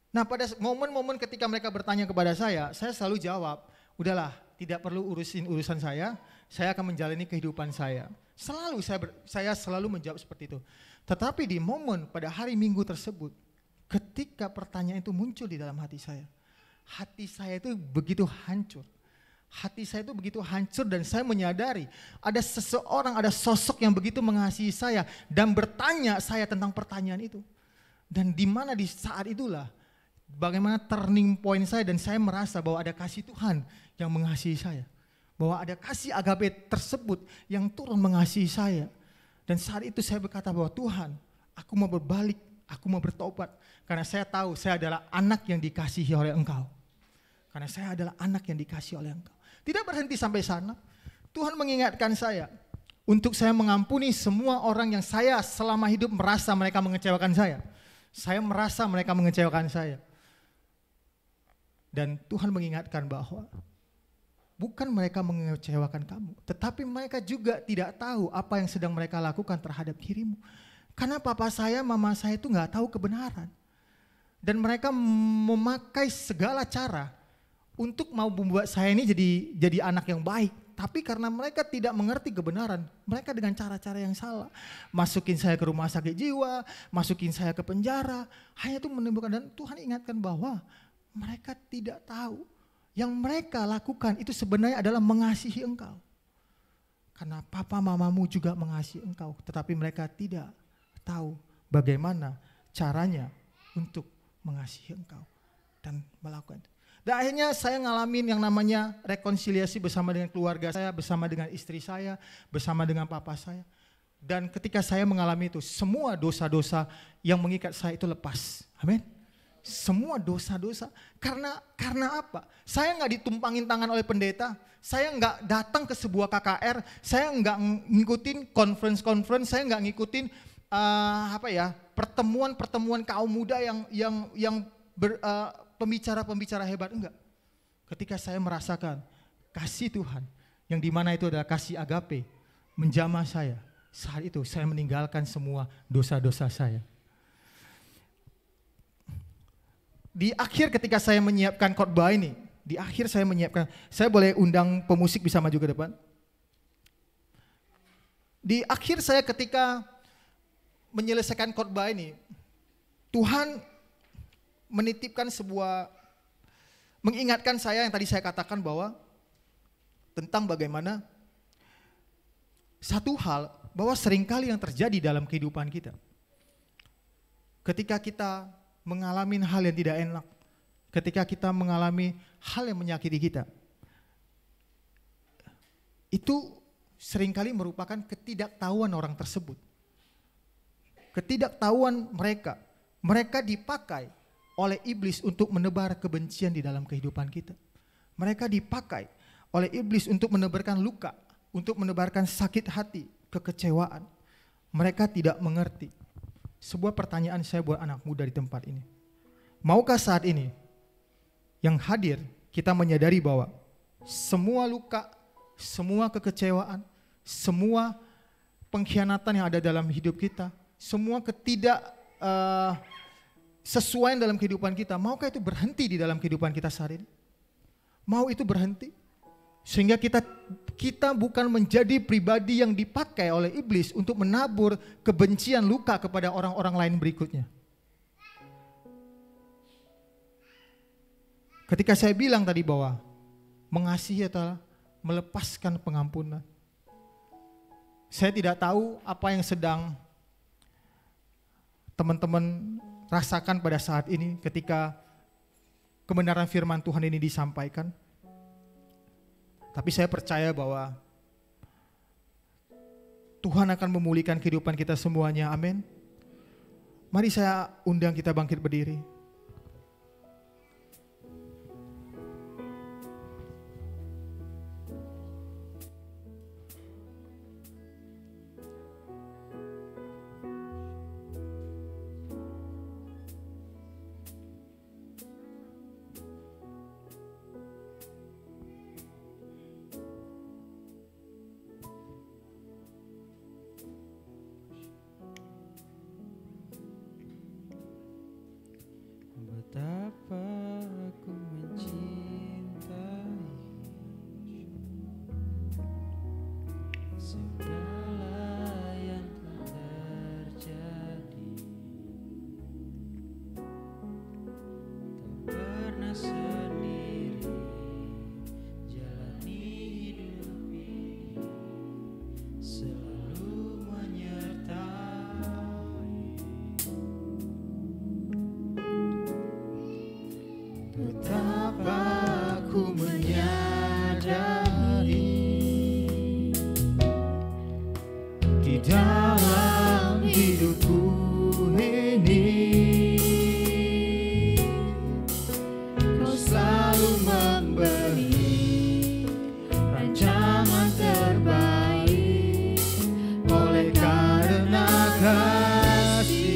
Nah, pada momen-momen ketika mereka bertanya kepada saya selalu jawab, udahlah, tidak perlu urusan saya akan menjalani kehidupan saya. Selalu saya selalu menjawab seperti itu. Tetapi di momen pada hari Minggu tersebut, ketika pertanyaan itu muncul di dalam hati saya itu begitu hancur. hati saya itu begitu hancur dan saya menyadari ada seseorang, ada sosok yang begitu mengasihi saya dan bertanya saya tentang pertanyaan itu. Dan di mana di saat itulah bagaimana turning point saya dan saya merasa bahwa ada kasih Tuhan yang mengasihi saya. Bahwa ada kasih agape tersebut yang turun mengasihi saya. Dan saat itu saya berkata bahwa Tuhan, aku mau berbalik, aku mau bertobat. Karena saya tahu saya adalah anak yang dikasihi oleh Engkau. Karena saya adalah anak yang dikasihi oleh Engkau. Tidak berhenti sampai sana. Tuhan mengingatkan saya untuk saya mengampuni semua orang yang saya selama hidup merasa mereka mengecewakan saya. Saya merasa mereka mengecewakan saya. Dan Tuhan mengingatkan bahwa bukan mereka mengecewakan kamu, tetapi mereka juga tidak tahu apa yang sedang mereka lakukan terhadap dirimu. Karena papa saya, mama saya itu nggak tahu kebenaran. Dan mereka memakai segala cara untuk mau membuat saya ini jadi anak yang baik. Tapi karena mereka tidak mengerti kebenaran, mereka dengan cara-cara yang salah. Masukin saya ke rumah sakit jiwa, masukin saya ke penjara. Hanya itu menimbulkan, dan Tuhan ingatkan bahwa mereka tidak tahu. Yang mereka lakukan itu sebenarnya adalah mengasihi engkau. Karena papa mamamu juga mengasihi engkau. Tetapi mereka tidak tahu bagaimana caranya untuk mengasihi engkau. Dan melakukan itu. Dan akhirnya saya ngalamin yang namanya rekonsiliasi bersama dengan keluarga saya, bersama dengan istri saya, bersama dengan papa saya. Dan ketika saya mengalami itu, semua dosa-dosa yang mengikat saya itu lepas. Amin. Semua dosa-dosa. Karena apa? Saya nggak ditumpangin tangan oleh pendeta. Saya nggak datang ke sebuah KKR. Saya nggak ngikutin conference. Saya nggak ngikutin pertemuan kaum muda yang pembicara-pembicara hebat, enggak. Ketika saya merasakan kasih Tuhan, yang dimana itu adalah kasih agape, menjamah saya, saat itu saya meninggalkan semua dosa-dosa saya. Di akhir ketika saya menyiapkan khotbah ini, saya boleh undang pemusik bisa maju ke depan. Di akhir saya ketika menyelesaikan khotbah ini, Tuhan menitipkan mengingatkan saya yang tadi saya katakan bahwa tentang bagaimana satu hal bahwa seringkali yang terjadi dalam kehidupan kita. Ketika kita mengalami hal yang tidak enak, ketika kita mengalami hal yang menyakiti kita, itu seringkali merupakan ketidaktahuan orang tersebut. Ketidaktahuan mereka dipakai oleh iblis untuk menebar kebencian di dalam kehidupan kita. Mereka dipakai oleh iblis untuk menebarkan luka, untuk menebarkan sakit hati, kekecewaan. Mereka tidak mengerti. Sebuah pertanyaan saya buat anak muda di tempat ini. Maukah saat ini yang hadir kita menyadari bahwa semua luka, semua kekecewaan, semua pengkhianatan yang ada dalam hidup kita, semua sesuai dalam kehidupan kita, maukah itu berhenti di dalam kehidupan kita saat ini? Mau itu berhenti? Sehingga kita bukan menjadi pribadi yang dipakai oleh iblis untuk menabur kebencian, luka kepada orang-orang lain berikutnya. Ketika saya bilang tadi bahwa mengasihi adalah melepaskan pengampunan. Saya tidak tahu apa yang sedang teman-teman rasakan pada saat ini ketika kebenaran firman Tuhan ini disampaikan. Tapi saya percaya bahwa Tuhan akan memulihkan kehidupan kita semuanya. Amin. Mari saya undang kita bangkit berdiri. Betapa aku mencintai segala yang terjadi, tak pernah sendiri, jalan aku menyadari di dalam hidupku ini Kau selalu memberi rancangan terbaik oleh karena kasih.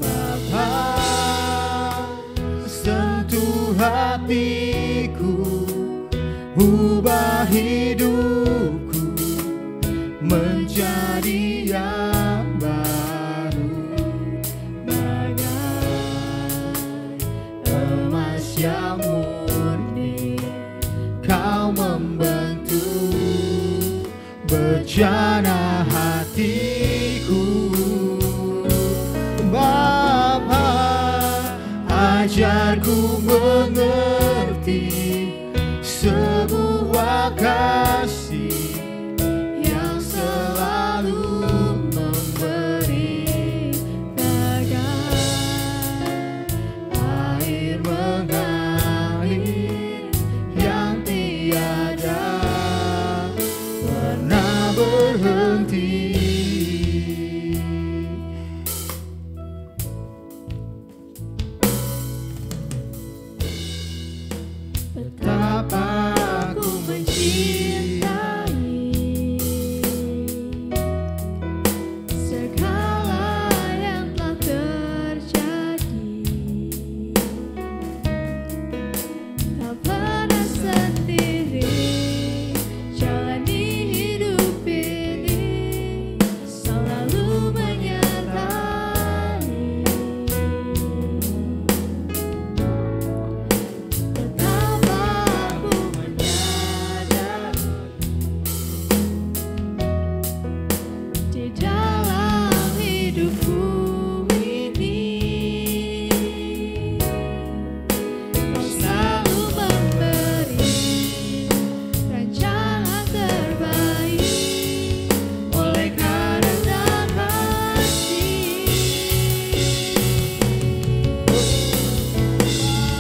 Bapa, sentuh hatiku, ubah hidupku menjadi yang baru, bagai emas yang murni. Kau membentuk bejana hatiku. Bapa, ajarku mengerti sebuah kasih yang selalu memberi, bagai air mengalir yang tiada pernah berhenti. Betapa aku mencintai segala yang telah terjadi. Tak pernah sendiri jalani hidup ini, selalu menyertai. Betapa aku menyadari di dalam hidupku ini Kau selalu memberi rancangan terbaik oleh karena kasih.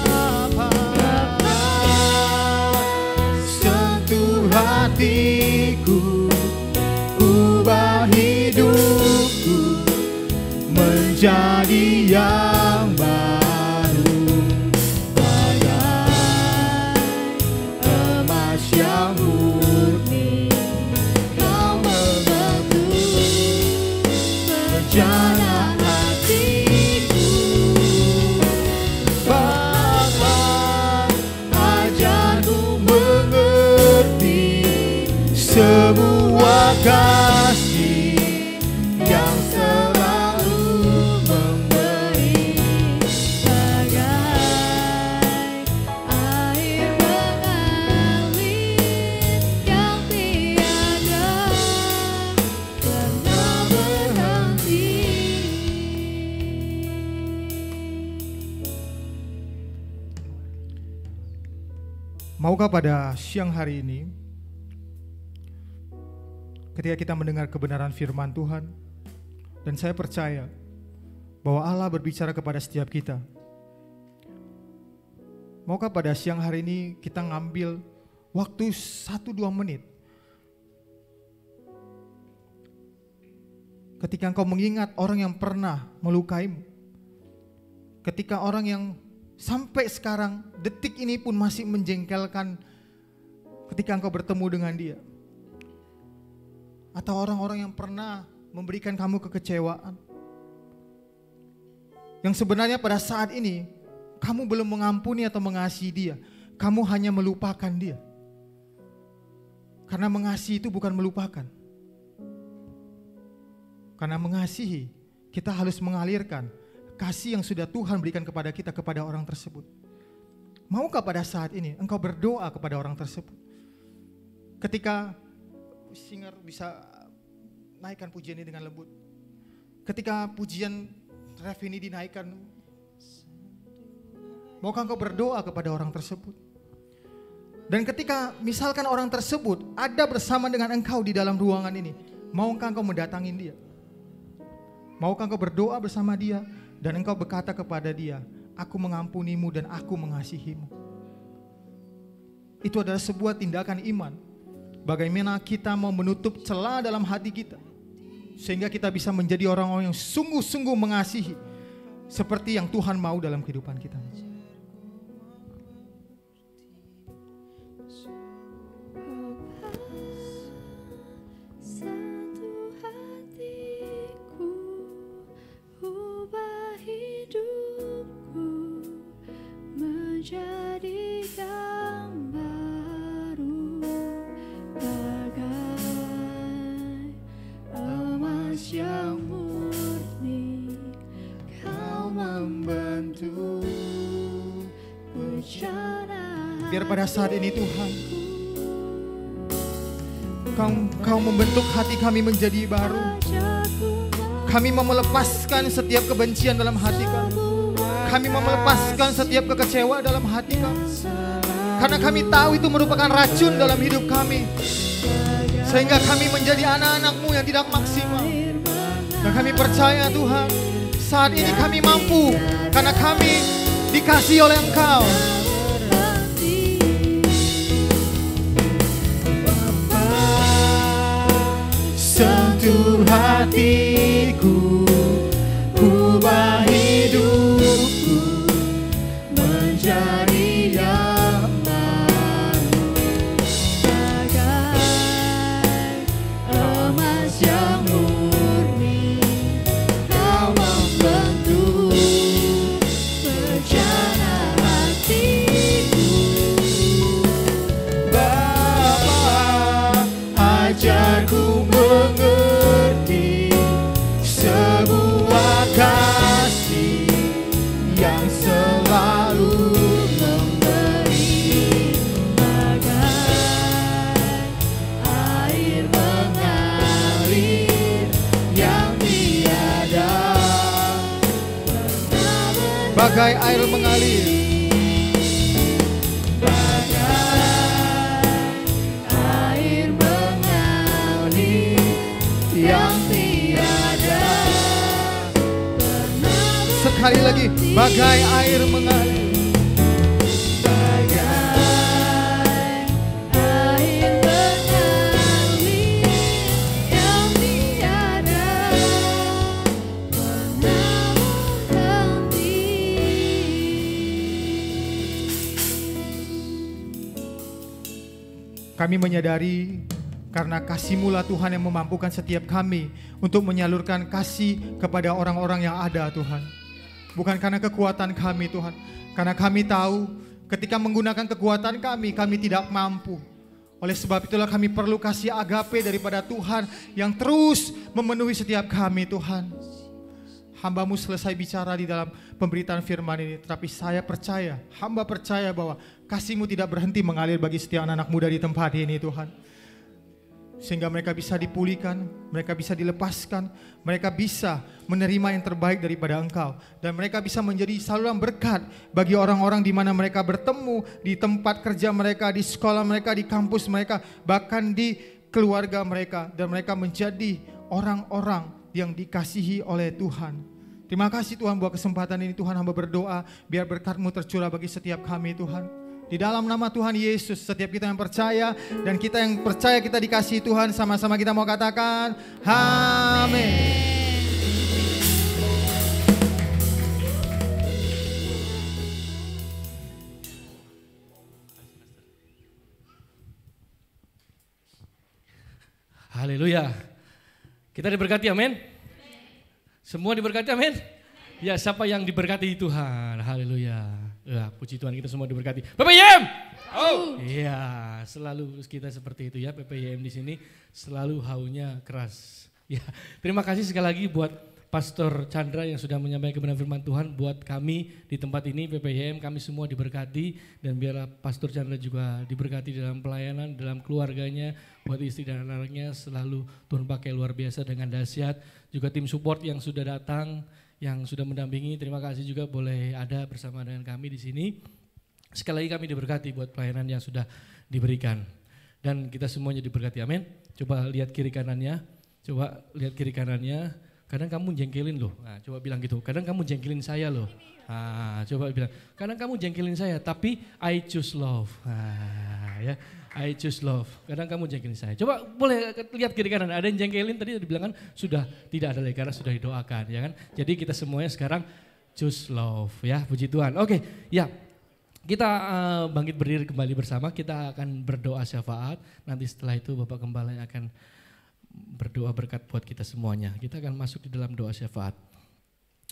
Bapa, sentuh hatiku, ubah hidupku menjadi yang baru, bagai emas yang murni. Kau membentuk bejana hatiku. Bapa, ajarku mengerti sebuah kasih yang selalu memberi, bagai air mengalir yang tiada pernah berhenti. Maukah pada siang hari ini, ketika kita mendengar kebenaran firman Tuhan, dan saya percaya bahwa Allah berbicara kepada setiap kita, maukah pada siang hari ini kita ngambil waktu 1-2 menit ketika engkau mengingat orang yang pernah melukaimu, ketika orang yang sampai sekarang detik ini pun masih menjengkelkan ketika engkau bertemu dengan dia, atau orang-orang yang pernah memberikan kamu kekecewaan, yang sebenarnya pada saat ini kamu belum mengampuni atau mengasihi dia, kamu hanya melupakan dia. Karena mengasihi itu bukan melupakan. Karena mengasihi, kita harus mengalirkan kasih yang sudah Tuhan berikan kepada kita kepada orang tersebut. Maukah pada saat ini engkau berdoa kepada orang tersebut? Ketika singer bisa naikkan pujian ini dengan lembut. Ketika pujian ref ini dinaikkan, maukah engkau berdoa kepada orang tersebut? Dan ketika misalkan orang tersebut ada bersama dengan engkau di dalam ruangan ini, maukah engkau mendatangin dia? Maukah engkau berdoa bersama dia Dan engkau berkata kepada dia, aku mengampunimu dan aku mengasihimu. Itu adalah sebuah tindakan iman. Bagaimana kita mau menutup celah dalam hati kita, sehingga kita bisa menjadi orang-orang yang sungguh-sungguh mengasihi, seperti yang Tuhan mau dalam kehidupan kita. Biar pada saat ini Tuhan, Kau membentuk hati kami menjadi baru. Kami mau melepaskan setiap kebencian dalam hati kami. Kami mau melepaskan setiap kekecewa dalam hati kami. Karena kami tahu itu merupakan racun dalam hidup kami. Sehingga kami menjadi anak-anak-Mu yang tidak maksimal. Dan kami percaya Tuhan, saat ini kami mampu karena kami dikasihi oleh Engkau. Sentuh hatiku, ubah hidupku menjadi yang baru, bagai emas yang murni. Kau membentuk rencana hatiku. Bapa, ajarku mengerti sebuah kasih yang selalu memberi, bagai air mengalir yang tiada, bagai air mengalir. Sekali lagi, bagai air mengalir. Bagai air mengalir yang tiada pernah berhenti. Kami menyadari karena kasih-Mu lah Tuhan yang memampukan setiap kami untuk menyalurkan kasih kepada orang-orang yang ada Tuhan. Bukan karena kekuatan kami Tuhan. Karena kami tahu ketika menggunakan kekuatan kami tidak mampu. Oleh sebab itulah kami perlu kasih agape daripada Tuhan yang terus memenuhi setiap kami Tuhan. Hamba-Mu selesai bicara di dalam pemberitaan firman ini. Tetapi saya percaya, hamba percaya bahwa kasih-Mu tidak berhenti mengalir bagi setiap anak muda di tempat ini Tuhan. Sehingga mereka bisa dipulihkan, mereka bisa dilepaskan, mereka bisa menerima yang terbaik daripada Engkau. Dan mereka bisa menjadi saluran berkat bagi orang-orang di mana mereka bertemu, di tempat kerja mereka, di sekolah mereka, di kampus mereka, bahkan di keluarga mereka. Dan mereka menjadi orang-orang yang dikasihi oleh Tuhan. Terima kasih Tuhan buat kesempatan ini Tuhan, hamba berdoa biar berkat-Mu tercurah bagi setiap kami Tuhan. Di dalam nama Tuhan Yesus, setiap kita yang percaya dan kita yang percaya kita dikasihi Tuhan, sama-sama kita mau katakan amin. Haleluya. Kita diberkati, amin. Semua diberkati, amin. Ya, siapa yang diberkati Tuhan? Haleluya. Ya, puji Tuhan, kita semua diberkati. PPYM. Oh. Iya, selalu kita seperti itu ya, PPYM di sini selalu haunya keras. Ya, terima kasih sekali lagi buat Pastor Chandra yang sudah menyampaikan kebenaran firman Tuhan buat kami di tempat ini PPYM, kami semua diberkati dan biarlah Pastor Chandra juga diberkati dalam pelayanan, dalam keluarganya, buat istri dan anak-anaknya selalu Tuhan pakai luar biasa dengan dahsyat. Juga tim support yang sudah datang, yang sudah mendampingi, terima kasih juga boleh ada bersama dengan kami di sini. Sekali lagi kami diberkati buat pelayanan yang sudah diberikan. Dan kita semuanya diberkati, amin. Coba lihat kiri kanannya, kadang kamu jengkelin loh. Nah, coba bilang gitu, kadang kamu jengkelin saya loh. Nah, coba bilang, kadang kamu jengkelin saya, tapi I choose love. Nah, ya, I choose love. Kadang kamu jengkelin saya. Coba boleh lihat kiri kanan, ada yang jengkelin tadi dibilang kan sudah tidak ada lagi karena sudah didoakan, ya kan. Jadi kita semuanya sekarang choose love, ya, puji Tuhan. Oke, ya. Kita bangkit berdiri kembali bersama, kita akan berdoa syafaat. Nanti setelah itu Bapak Gembala yang akan berdoa berkat buat kita semuanya. Kita akan masuk di dalam doa syafaat.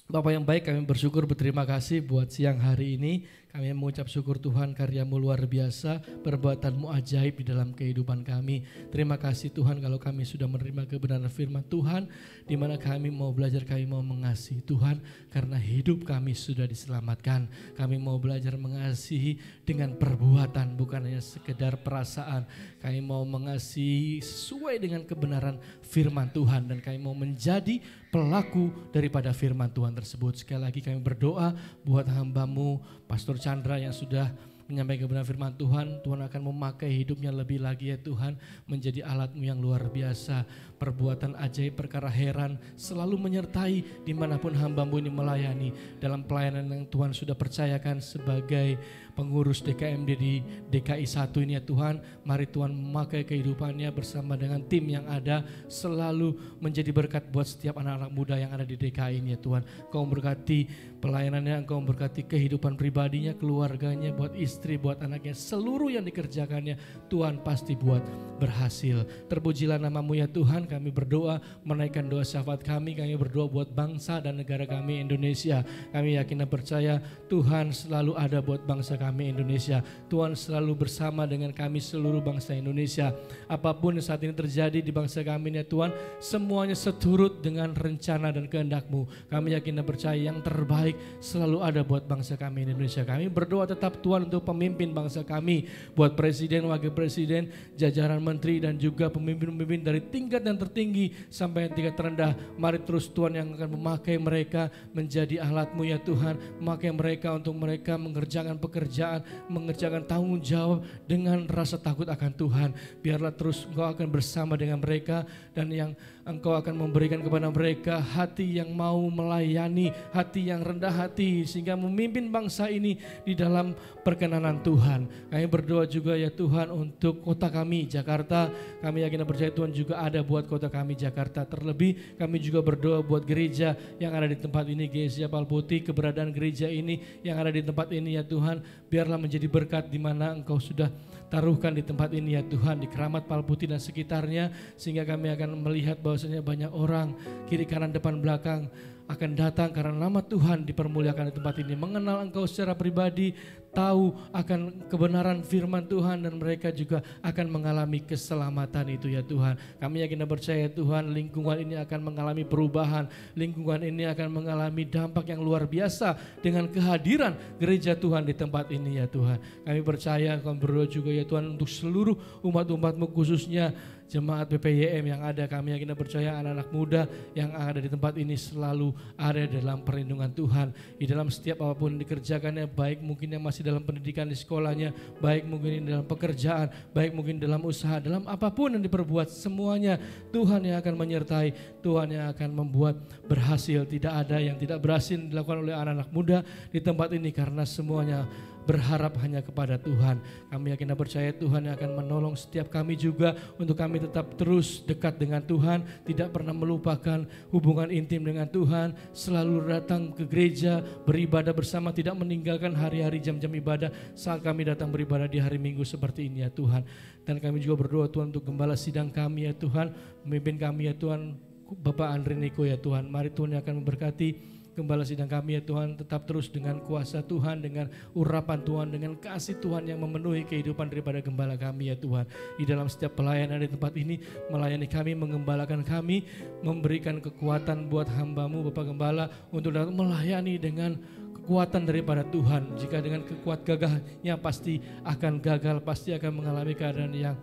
Bapak yang baik, kami bersyukur berterima kasih buat siang hari ini. Kami mengucap syukur Tuhan, karya-Mu luar biasa, perbuatan-Mu ajaib di dalam kehidupan kami. Terima kasih Tuhan kalau kami sudah menerima kebenaran firman Tuhan, di mana kami mau belajar, kami mau mengasihi Tuhan, karena hidup kami sudah diselamatkan. Kami mau belajar mengasihi dengan perbuatan, bukan hanya sekedar perasaan. Kami mau mengasihi sesuai dengan kebenaran firman Tuhan, dan kami mau menjadi pelaku daripada firman Tuhan tersebut. Sekali lagi kami berdoa buat hamba-Mu, Pastor Chandra yang sudah menyampaikan kebenaran firman Tuhan. Tuhan akan memakai hidupnya lebih lagi ya Tuhan, menjadi alat-Mu yang luar biasa. Perbuatan ajaib, perkara heran selalu menyertai dimanapun hamba-Mu ini melayani. Dalam pelayanan yang Tuhan sudah percayakan sebagai pengurus DKMD di DKI 1 ini ya Tuhan, mari Tuhan memakai kehidupannya bersama dengan tim yang ada, selalu menjadi berkat buat setiap anak-anak muda yang ada di DKI ini ya Tuhan. Kau memberkati pelayanannya, Engkau memberkati kehidupan pribadinya, keluarganya, buat istri, buat anaknya, seluruh yang dikerjakannya Tuhan pasti buat berhasil. Terpujilah nama-Mu ya Tuhan. Kami berdoa, menaikkan doa syafaat kami berdoa buat bangsa dan negara kami Indonesia. Kami yakin dan percaya Tuhan selalu ada buat bangsa kami Indonesia. Tuhan selalu bersama dengan kami seluruh bangsa Indonesia. Apapun yang saat ini terjadi di bangsa kami ya Tuhan, semuanya seturut dengan rencana dan kehendak-Mu. Kami yakin dan percaya yang terbaik selalu ada buat bangsa kami Indonesia. Kami berdoa tetap Tuhan untuk pemimpin bangsa kami, buat presiden, wakil presiden, jajaran menteri, dan juga pemimpin-pemimpin dari tingkat yang tertinggi sampai yang tingkat terendah. Mari terus Tuhan yang akan memakai mereka menjadi alat-Mu ya Tuhan, memakai mereka untuk mereka mengerjakan pekerjaan, mengerjakan tanggung jawab dengan rasa takut akan Tuhan. Biarlah terus Engkau akan bersama dengan mereka, dan yang Engkau akan memberikan kepada mereka hati yang mau melayani, hati yang rendah hati, sehingga memimpin bangsa ini di dalam perkenanan Tuhan. Kami berdoa juga ya Tuhan untuk kota kami Jakarta. Kami yakin dan percaya Tuhan juga ada buat kota kami Jakarta. Terlebih kami juga berdoa buat gereja yang ada di tempat ini, GSJ Palputih. Keberadaan gereja ini yang ada di tempat ini ya Tuhan, biarlah menjadi berkat di mana Engkau sudah taruhkan di tempat ini ya Tuhan, di Keramat Palputih dan sekitarnya, sehingga kami akan melihat bahwasanya banyak orang kiri kanan depan belakang akan datang karena nama Tuhan dipermuliakan di tempat ini, mengenal Engkau secara pribadi, tahu akan kebenaran firman Tuhan, dan mereka juga akan mengalami keselamatan itu ya Tuhan. Kami yakin dan percaya Tuhan, lingkungan ini akan mengalami perubahan, lingkungan ini akan mengalami dampak yang luar biasa dengan kehadiran gereja Tuhan di tempat ini ya Tuhan. Kami percaya, kami berdoa juga ya Tuhan untuk seluruh umat-umat-Mu, khususnya jemaat PPYM yang ada. Kami yakin dan percaya anak-anak muda yang ada di tempat ini selalu ada dalam perlindungan Tuhan. Di dalam setiap apapun yang dikerjakannya, baik mungkin yang masih dalam pendidikan di sekolahnya, baik mungkin dalam pekerjaan, baik mungkin dalam usaha, dalam apapun yang diperbuat, semuanya Tuhan yang akan menyertai, Tuhan yang akan membuat berhasil. Tidak ada yang tidak berhasil dilakukan oleh anak-anak muda di tempat ini, karena semuanya berharap hanya kepada Tuhan. Kami yakin dan percaya Tuhan yang akan menolong setiap kami juga untuk kami tetap terus dekat dengan Tuhan, tidak pernah melupakan hubungan intim dengan Tuhan, selalu datang ke gereja, beribadah bersama, tidak meninggalkan hari-hari jam-jam ibadah saat kami datang beribadah di hari Minggu seperti ini ya Tuhan. Dan kami juga berdoa Tuhan untuk gembala sidang kami ya Tuhan, pemimpin kami ya Tuhan, Bapak Andre Niko ya Tuhan. Mari Tuhan yang akan memberkati gembala sidang kami ya Tuhan, tetap terus dengan kuasa Tuhan, dengan urapan Tuhan, dengan kasih Tuhan yang memenuhi kehidupan daripada gembala kami ya Tuhan. Di dalam setiap pelayanan di tempat ini, melayani kami, mengembalakan kami, memberikan kekuatan buat hamba-Mu Bapak Gembala untuk dapat melayani dengan kekuatan daripada Tuhan. Jika dengan kekuat gagahnya pasti akan gagal, pasti akan mengalami keadaan yang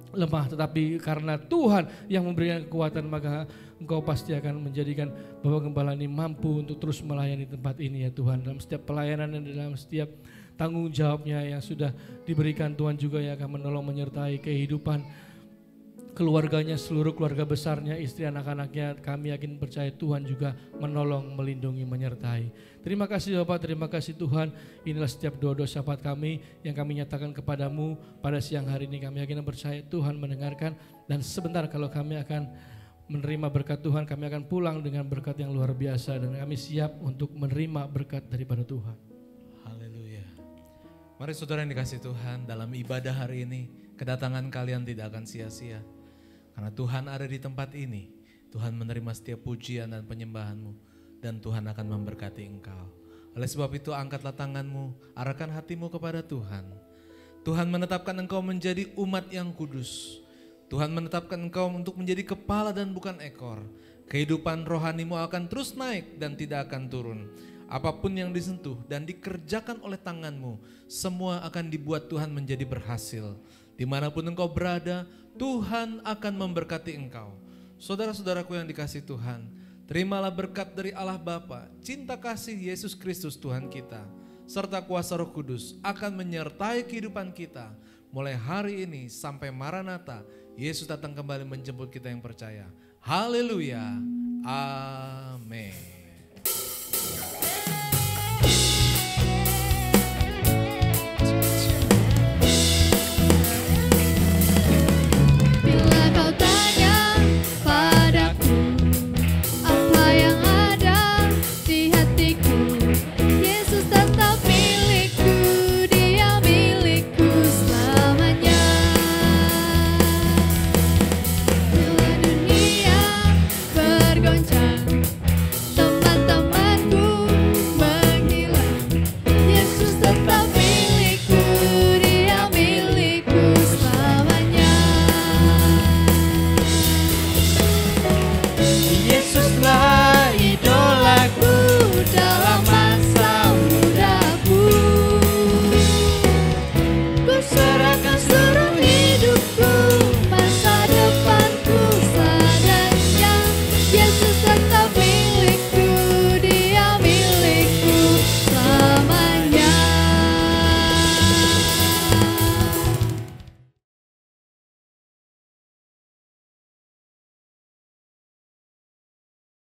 lemah, tetapi karena Tuhan yang memberikan kekuatan, maka Engkau pasti akan menjadikan Bapak Gembala ini mampu untuk terus melayani tempat ini ya Tuhan. Dalam setiap pelayanan dan dalam setiap tanggung jawabnya yang sudah diberikan, Tuhan juga yang akan menolong menyertai kehidupan keluarganya, seluruh keluarga besarnya, istri anak-anaknya, kami yakin percaya Tuhan juga menolong, melindungi, menyertai. Terima kasih Bapak, terima kasih Tuhan. Inilah setiap doa-doa syafaat kami yang kami nyatakan kepadamu pada siang hari ini. Kami yakin dan percaya Tuhan mendengarkan, dan sebentar kalau kami akan menerima berkat Tuhan, kami akan pulang dengan berkat yang luar biasa, dan kami siap untuk menerima berkat daripada Tuhan. Haleluya. Mari saudara yang dikasih Tuhan, dalam ibadah hari ini kedatangan kalian tidak akan sia-sia. Karena Tuhan ada di tempat ini. Tuhan menerima setiap pujian dan penyembahanmu, dan Tuhan akan memberkati engkau. Oleh sebab itu angkatlah tanganmu, arahkan hatimu kepada Tuhan. Tuhan menetapkan engkau menjadi umat yang kudus. Tuhan menetapkan engkau untuk menjadi kepala dan bukan ekor. Kehidupan rohanimu akan terus naik dan tidak akan turun. Apapun yang disentuh dan dikerjakan oleh tanganmu, semua akan dibuat Tuhan menjadi berhasil. Dimanapun engkau berada, Tuhan akan memberkati engkau. Saudara-saudaraku yang dikasih Tuhan, terimalah berkat dari Allah Bapa, cinta kasih Yesus Kristus Tuhan kita, serta kuasa Roh Kudus akan menyertai kehidupan kita mulai hari ini sampai Maranatha. Yesus datang kembali menjemput kita yang percaya. Haleluya. Amin.